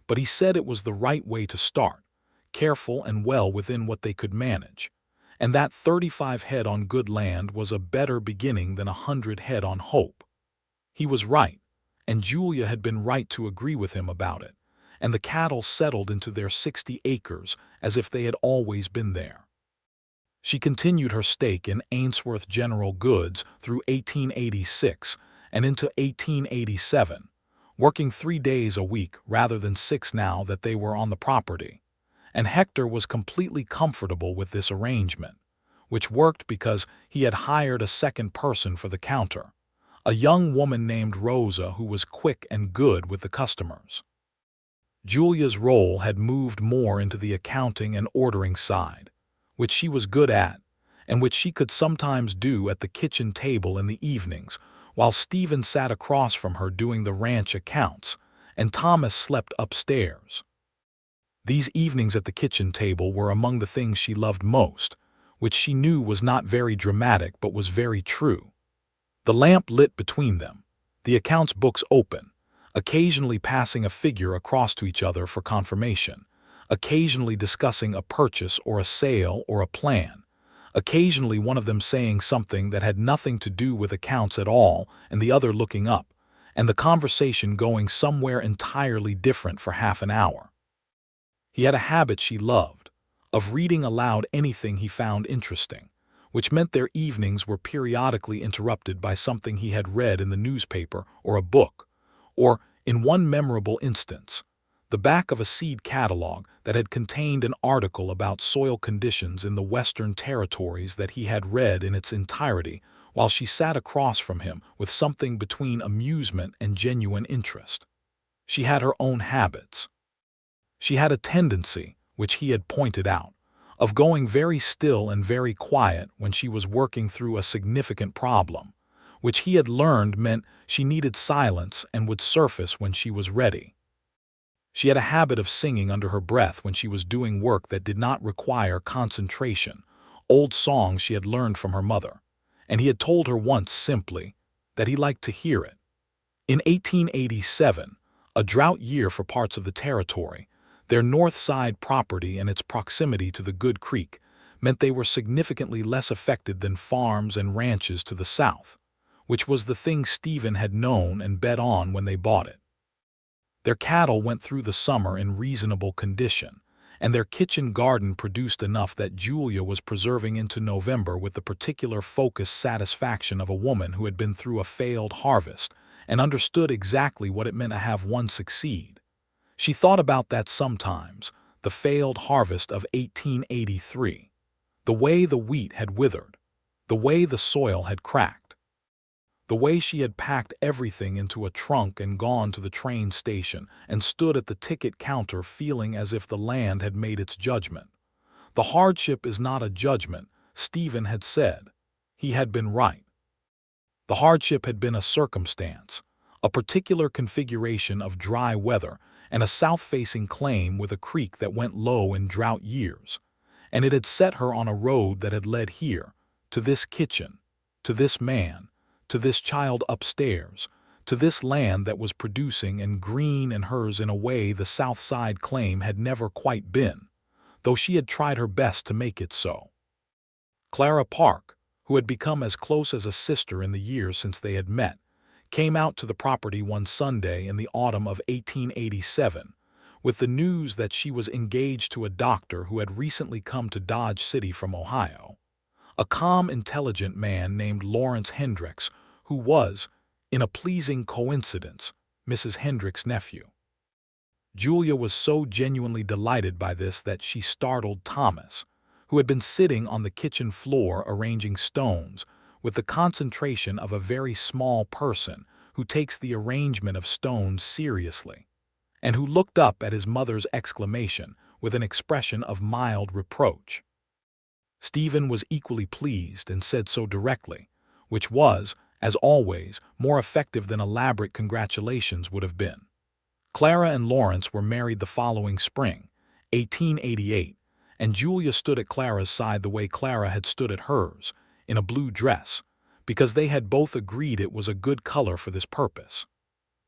But he said it was the right way to start, careful and well within what they could manage, and that 35 head on good land was a better beginning than 100 head on hope. He was right, and Julia had been right to agree with him about it, and the cattle settled into their 60 acres as if they had always been there. She continued her stake in Ainsworth General Goods through 1886 and into 1887, working 3 days a week rather than 6 now that they were on the property, and Hector was completely comfortable with this arrangement, which worked because he had hired a second person for the counter, a young woman named Rosa who was quick and good with the customers. Julia's role had moved more into the accounting and ordering side, which she was good at, and which she could sometimes do at the kitchen table in the evenings, while Stephen sat across from her doing the ranch accounts, and Thomas slept upstairs. These evenings at the kitchen table were among the things she loved most, which she knew was not very dramatic but was very true. The lamp lit between them, the accounts books open, occasionally passing a figure across to each other for confirmation, occasionally discussing a purchase or a sale or a plan, occasionally one of them saying something that had nothing to do with accounts at all and the other looking up, and the conversation going somewhere entirely different for half an hour. He had a habit she loved, of reading aloud anything he found interesting, which meant their evenings were periodically interrupted by something he had read in the newspaper or a book, or, in one memorable instance, the back of a seed catalog that had contained an article about soil conditions in the Western Territories that he had read in its entirety while she sat across from him with something between amusement and genuine interest. She had her own habits. She had a tendency, which he had pointed out, of going very still and very quiet when she was working through a significant problem, which he had learned meant she needed silence and would surface when she was ready. She had a habit of singing under her breath when she was doing work that did not require concentration, old songs she had learned from her mother, and he had told her once simply that he liked to hear it. In 1887, a drought year for parts of the territory, their north side property and its proximity to the Good Creek meant they were significantly less affected than farms and ranches to the south, which was the thing Stephen had known and bet on when they bought it. Their cattle went through the summer in reasonable condition, and their kitchen garden produced enough that Julia was preserving into November with the particular focused satisfaction of a woman who had been through a failed harvest and understood exactly what it meant to have one succeed. She thought about that sometimes, the failed harvest of 1883, the way the wheat had withered, the way the soil had cracked, the way she had packed everything into a trunk and gone to the train station and stood at the ticket counter feeling as if the land had made its judgment. The hardship is not a judgment, Stephen had said. He had been right. The hardship had been a circumstance, a particular configuration of dry weather and a south-facing claim with a creek that went low in drought years, and it had set her on a road that had led here, to this kitchen, to this man, to this child upstairs, to this land that was producing and green and hers in a way the South Side claim had never quite been, though she had tried her best to make it so. Clara Park, who had become as close as a sister in the years since they had met, came out to the property one Sunday in the autumn of 1887 with the news that she was engaged to a doctor who had recently come to Dodge City from Ohio, a calm, intelligent man named Lawrence Hendricks, who was, in a pleasing coincidence, Mrs. Hendricks' nephew. Julia was so genuinely delighted by this that she startled Thomas, who had been sitting on the kitchen floor arranging stones with the concentration of a very small person who takes the arrangement of stones seriously, and who looked up at his mother's exclamation with an expression of mild reproach. Stephen was equally pleased and said so directly, which was, as always, more effective than elaborate congratulations would have been. Clara and Lawrence were married the following spring, 1888, and Julia stood at Clara's side the way Clara had stood at hers, in a blue dress, because they had both agreed it was a good color for this purpose.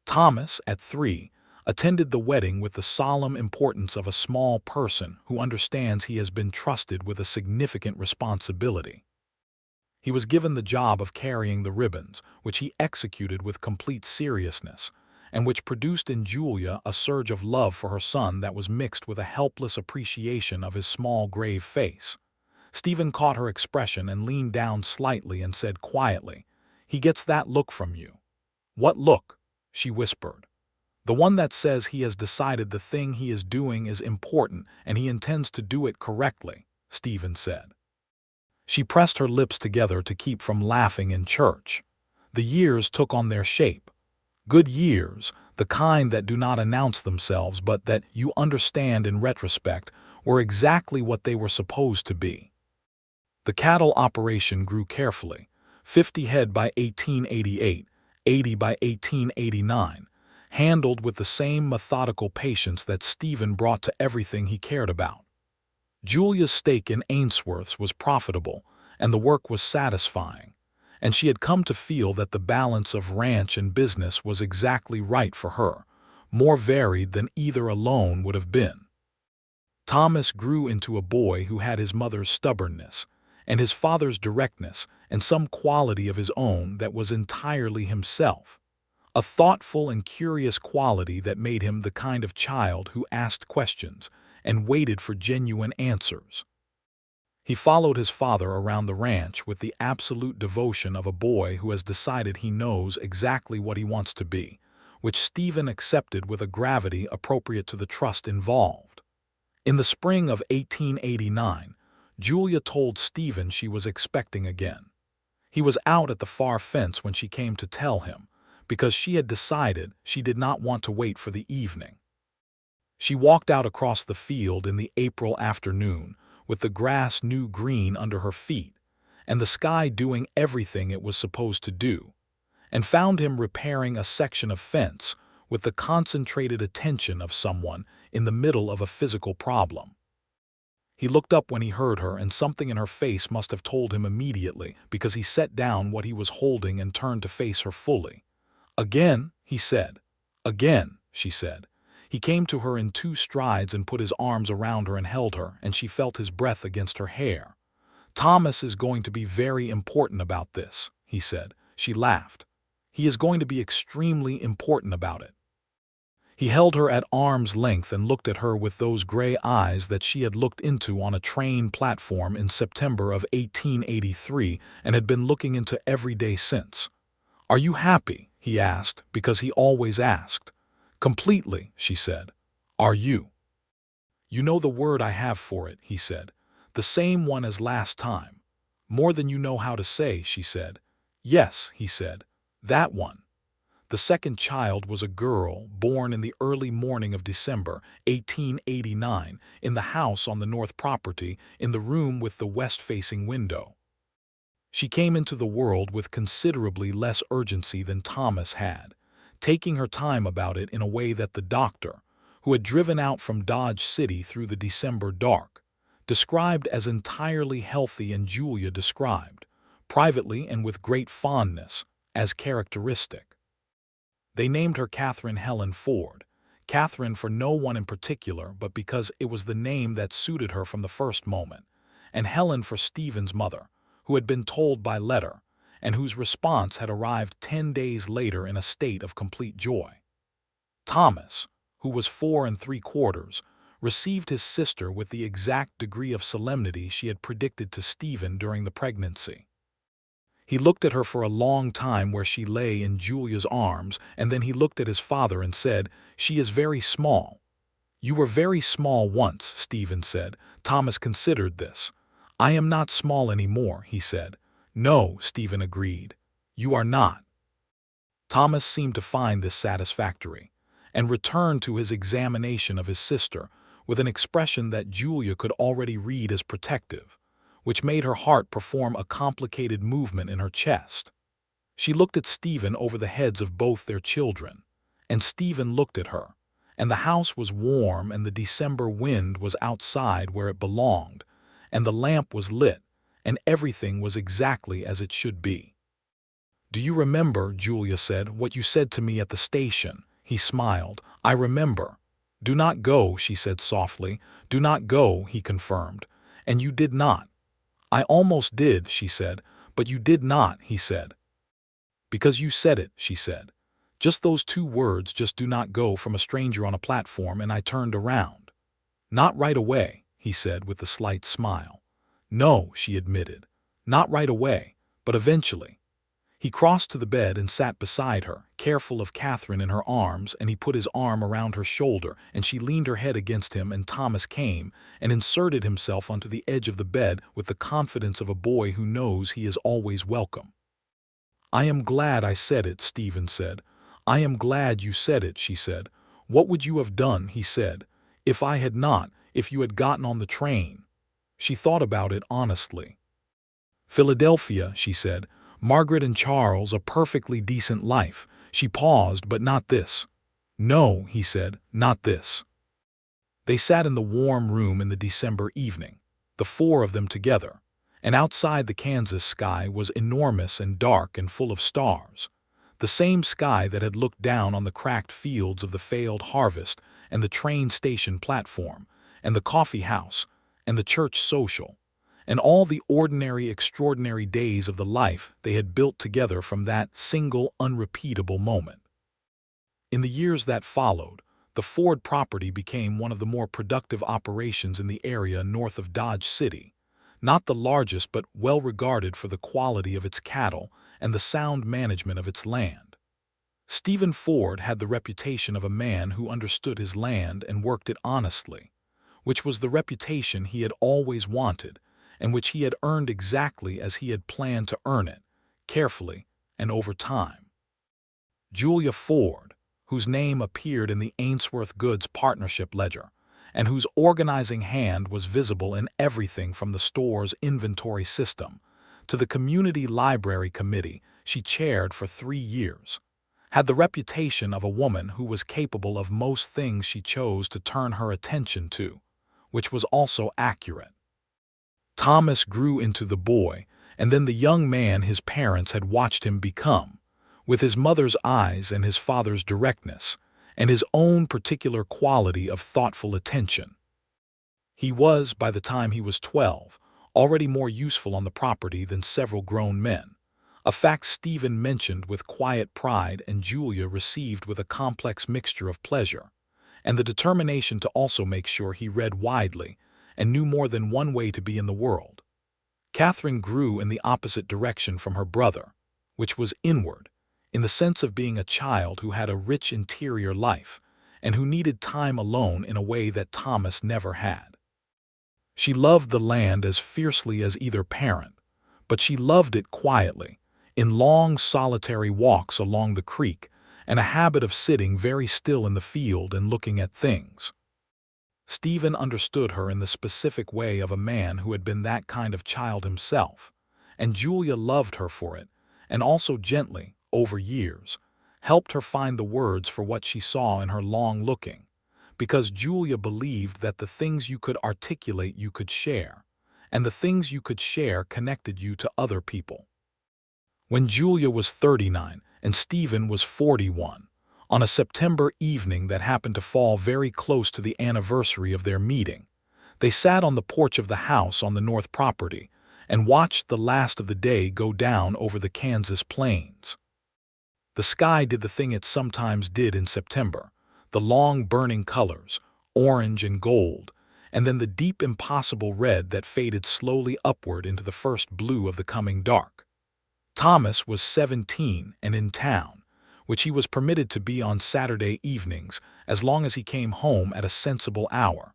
Thomas, at 3, attended the wedding with the solemn importance of a small person who understands he has been trusted with a significant responsibility. He was given the job of carrying the ribbons, which he executed with complete seriousness, and which produced in Julia a surge of love for her son that was mixed with a helpless appreciation of his small, grave face. Stephen caught her expression and leaned down slightly and said quietly, "He gets that look from you." "What look?" she whispered. "The one that says he has decided the thing he is doing is important and he intends to do it correctly," Stephen said. She pressed her lips together to keep from laughing in church. The years took on their shape. Good years, the kind that do not announce themselves but that, you understand in retrospect, were exactly what they were supposed to be. The cattle operation grew carefully, 50 head by 1888, 80 by 1889, handled with the same methodical patience that Stephen brought to everything he cared about. Julia's stake in Ainsworth's was profitable, and the work was satisfying, and she had come to feel that the balance of ranch and business was exactly right for her, more varied than either alone would have been. Thomas grew into a boy who had his mother's stubbornness, and his father's directness, and some quality of his own that was entirely himself, a thoughtful and curious quality that made him the kind of child who asked questions and waited for genuine answers. He followed his father around the ranch with the absolute devotion of a boy who has decided he knows exactly what he wants to be, which Stephen accepted with a gravity appropriate to the trust involved. In the spring of 1889, Julia told Stephen she was expecting again. He was out at the far fence when she came to tell him, because she had decided she did not want to wait for the evening. She walked out across the field in the April afternoon, with the grass new green under her feet, and the sky doing everything it was supposed to do, and found him repairing a section of fence with the concentrated attention of someone in the middle of a physical problem. He looked up when he heard her, and something in her face must have told him immediately, because he set down what he was holding and turned to face her fully. "Again," he said. "Again," she said. He came to her in 2 strides and put his arms around her and held her, and she felt his breath against her hair. "Thomas is going to be very important about this," he said. She laughed. "He is going to be extremely important about it." He held her at arm's length and looked at her with those gray eyes that she had looked into on a train platform in September of 1883 and had been looking into every day since. "Are you happy?" he asked, because he always asked. "Completely," she said. "Are you?" "You know the word I have for it," he said. "The same one as last time." "More than you know how to say," she said. "Yes," he said. "That one." The second child was a girl born in the early morning of December 1889 in the house on the north property, in the room with the west-facing window. She came into the world with considerably less urgency than Thomas had, taking her time about it in a way that the doctor, who had driven out from Dodge City through the December dark, described as entirely healthy, and Julia described, privately and with great fondness, as characteristic. They named her Catherine Helen Ford, Catherine for no one in particular but because it was the name that suited her from the first moment, and Helen for Stephen's mother, who had been told by letter, and whose response had arrived 10 days later in a state of complete joy. Thomas, who was 4 3/4, received his sister with the exact degree of solemnity she had predicted to Stephen during the pregnancy. He looked at her for a long time where she lay in Julia's arms, and then he looked at his father and said, "She is very small." "You were very small once," Stephen said. Thomas considered this. "I am not small anymore," he said. "No," Stephen agreed. "You are not." Thomas seemed to find this satisfactory, and returned to his examination of his sister with an expression that Julia could already read as protective, which made her heart perform a complicated movement in her chest. She looked at Stephen over the heads of both their children, and Stephen looked at her, and the house was warm, and the December wind was outside where it belonged, and the lamp was lit, and everything was exactly as it should be. "Do you remember," Julia said, "what you said to me at the station?" He smiled. "I remember." "Do not go," she said softly. "Do not go," he confirmed. "And you did not." "I almost did," she said. "But you did not," he said. "Because you said it," she said. "Just those 2 words, just do not go," from a stranger on a platform, and I turned around. "Not right away," he said with a slight smile. "No," she admitted. "Not right away, but eventually." He crossed to the bed and sat beside her, careful of Catherine in her arms, and he put his arm around her shoulder, and she leaned her head against him, and Thomas came and inserted himself onto the edge of the bed with the confidence of a boy who knows he is always welcome. "I am glad I said it," Stephen said. "I am glad you said it," she said. "What would you have done," he said, "if I had not, if you had gotten on the train?" She thought about it honestly. "Philadelphia," she said. "Margaret and Charles, a perfectly decent life." She paused, "But not this." "No," he said, "not this." They sat in the warm room in the December evening, the 4 of them together, and outside the Kansas sky was enormous and dark and full of stars, the same sky that had looked down on the cracked fields of the failed harvest and the train station platform and the coffee house and the church social, and all the ordinary, extraordinary days of the life they had built together from that single, unrepeatable moment. In the years that followed, the Ford property became one of the more productive operations in the area north of Dodge City, not the largest but well regarded for the quality of its cattle and the sound management of its land. Stephen Ford had the reputation of a man who understood his land and worked it honestly, which was the reputation he had always wanted and which he had earned exactly as he had planned to earn it, carefully and over time. Julia Ford, whose name appeared in the Ainsworth Goods partnership ledger, and whose organizing hand was visible in everything from the store's inventory system to the community library committee she chaired for 3 years, had the reputation of a woman who was capable of most things she chose to turn her attention to, which was also accurate. Thomas grew into the boy, and then the young man his parents had watched him become, with his mother's eyes and his father's directness, and his own particular quality of thoughtful attention. He was, by the time he was 12, already more useful on the property than several grown men, a fact Stephen mentioned with quiet pride and Julia received with a complex mixture of pleasure, and the determination to also make sure he read widely and knew more than one way to be in the world. Catherine grew in the opposite direction from her brother, which was inward, in the sense of being a child who had a rich interior life and who needed time alone in a way that Thomas never had. She loved the land as fiercely as either parent, but she loved it quietly, in long solitary walks along the creek and a habit of sitting very still in the field and looking at things. Stephen understood her in the specific way of a man who had been that kind of child himself, and Julia loved her for it, and also gently, over years, helped her find the words for what she saw in her long looking, because Julia believed that the things you could articulate you could share, and the things you could share connected you to other people. When Julia was 39 and Stephen was 41, on a September evening that happened to fall very close to the anniversary of their meeting, they sat on the porch of the house on the north property and watched the last of the day go down over the Kansas plains. The sky did the thing it sometimes did in September, the long burning colors, orange and gold, and then the deep impossible red that faded slowly upward into the first blue of the coming dark. Thomas was 17 and in town, which he was permitted to be on Saturday evenings as long as he came home at a sensible hour,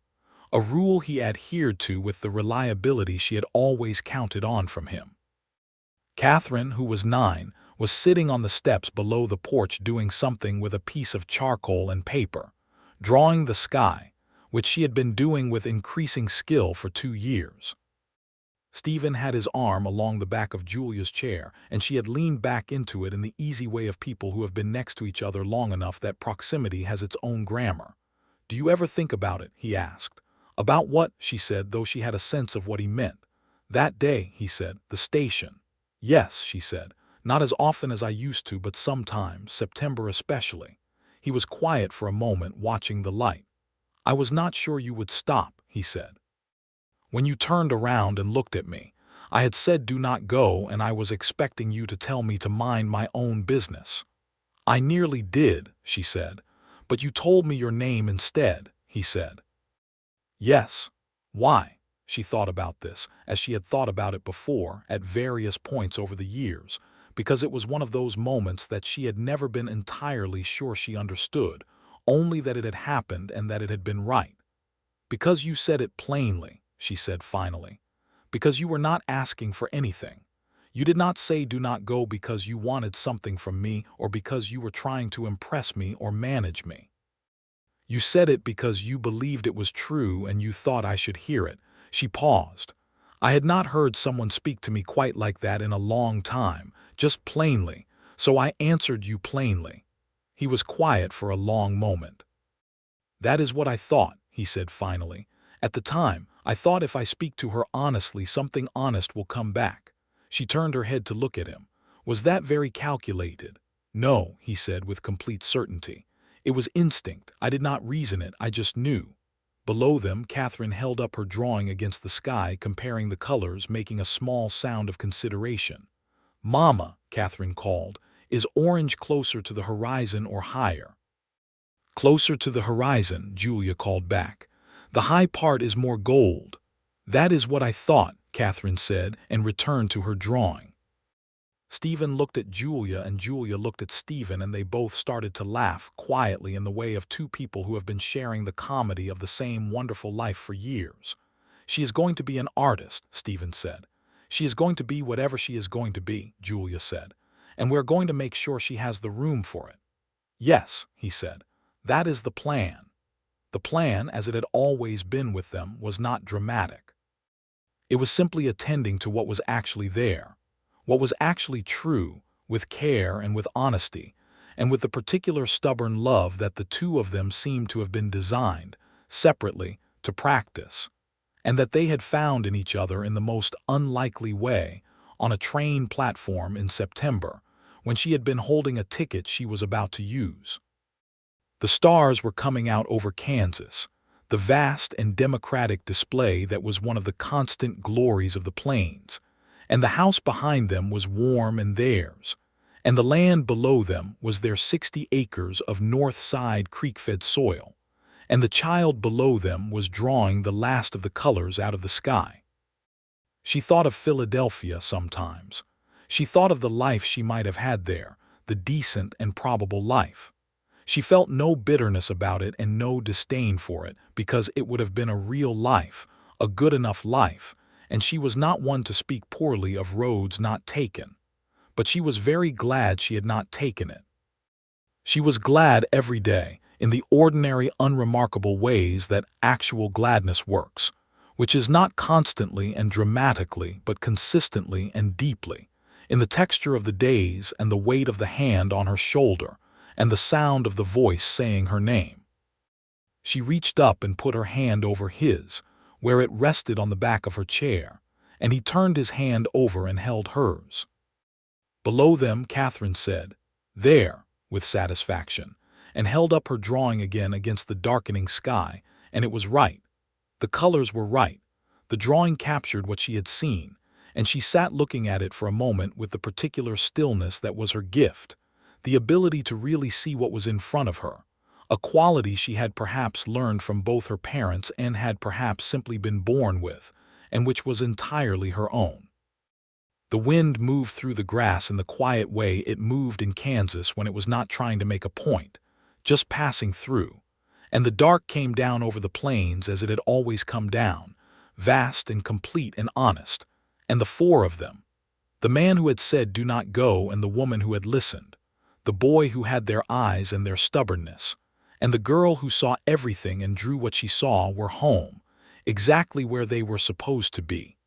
a rule he adhered to with the reliability she had always counted on from him. Catherine, who was 9, was sitting on the steps below the porch doing something with a piece of charcoal and paper, drawing the sky, which she had been doing with increasing skill for 2 years. Stephen had his arm along the back of Julia's chair, and she had leaned back into it in the easy way of people who have been next to each other long enough that proximity has its own grammar. "Do you ever think about it?" he asked. "About what?" she said, though she had a sense of what he meant. "That day," he said, "the station." "Yes," she said, "not as often as I used to, but sometimes, September especially." He was quiet for a moment, watching the light. "I was not sure you would stop," he said. "When you turned around and looked at me, I had said do not go, and I was expecting you to tell me to mind my own business." "I nearly did," she said, "but you told me your name instead," he said. "Yes. Why?" She thought about this, as she had thought about it before, at various points over the years, because it was one of those moments that she had never been entirely sure she understood, only that it had happened and that it had been right. "Because you said it plainly," she said finally. "Because you were not asking for anything. You did not say do not go because you wanted something from me or because you were trying to impress me or manage me. You said it because you believed it was true and you thought I should hear it." She paused. "I had not heard someone speak to me quite like that in a long time, just plainly, so I answered you plainly." He was quiet for a long moment. "That is what I thought," he said finally. "At the time, I thought if I speak to her honestly, something honest will come back." She turned her head to look at him. "Was that very calculated?" "No," he said with complete certainty. "It was instinct. I did not reason it, I just knew." Below them, Catherine held up her drawing against the sky, comparing the colors, making a small sound of consideration. "Mama," Catherine called, "is orange closer to the horizon or higher?" Closer to the horizon, Julia called back. The high part is more gold. That is what I thought, Catherine said, and returned to her drawing. Stephen looked at Julia and Julia looked at Stephen, and they both started to laugh quietly in the way of two people who have been sharing the comedy of the same wonderful life for years. She is going to be an artist, Stephen said. She is going to be whatever she is going to be, Julia said, and we're going to make sure she has the room for it. Yes, he said, that is the plan. The plan, as it had always been with them, was not dramatic. It was simply attending to what was actually there, what was actually true, with care and with honesty, and with the particular stubborn love that the two of them seemed to have been designed, separately, to practice, and that they had found in each other in the most unlikely way, on a train platform in September, when she had been holding a ticket she was about to use. The stars were coming out over Kansas, the vast and democratic display that was one of the constant glories of the plains, and the house behind them was warm and theirs, and the land below them was their 60 acres of north side creek-fed soil, and the child below them was drawing the last of the colors out of the sky. She thought of Philadelphia sometimes. She thought of the life she might have had there, the decent and probable life. She felt no bitterness about it and no disdain for it, because it would have been a real life, a good enough life, and she was not one to speak poorly of roads not taken. But she was very glad she had not taken it. She was glad every day, in the ordinary, unremarkable ways that actual gladness works, which is not constantly and dramatically, but consistently and deeply, in the texture of the days and the weight of the hand on her shoulder, and the sound of the voice saying her name. She reached up and put her hand over his, where it rested on the back of her chair, and he turned his hand over and held hers. Below them, Catherine said, "There," with satisfaction, and held up her drawing again against the darkening sky, and it was right. The colors were right. The drawing captured what she had seen, and she sat looking at it for a moment with the particular stillness that was her gift, the ability to really see what was in front of her, a quality she had perhaps learned from both her parents and had perhaps simply been born with, and which was entirely her own. The wind moved through the grass in the quiet way it moved in Kansas when it was not trying to make a point, just passing through, and the dark came down over the plains as it had always come down, vast and complete and honest, and the four of them, the man who had said do not go and the woman who had listened, the boy who had their eyes and their stubbornness, and the girl who saw everything and drew what she saw, were home, exactly where they were supposed to be.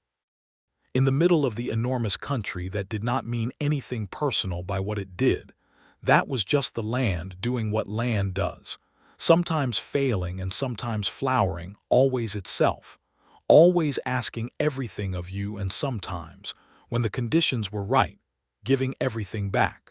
In the middle of the enormous country that did not mean anything personal by what it did, that was just the land doing what land does, sometimes failing and sometimes flowering, always itself, always asking everything of you, and sometimes, when the conditions were right, giving everything back.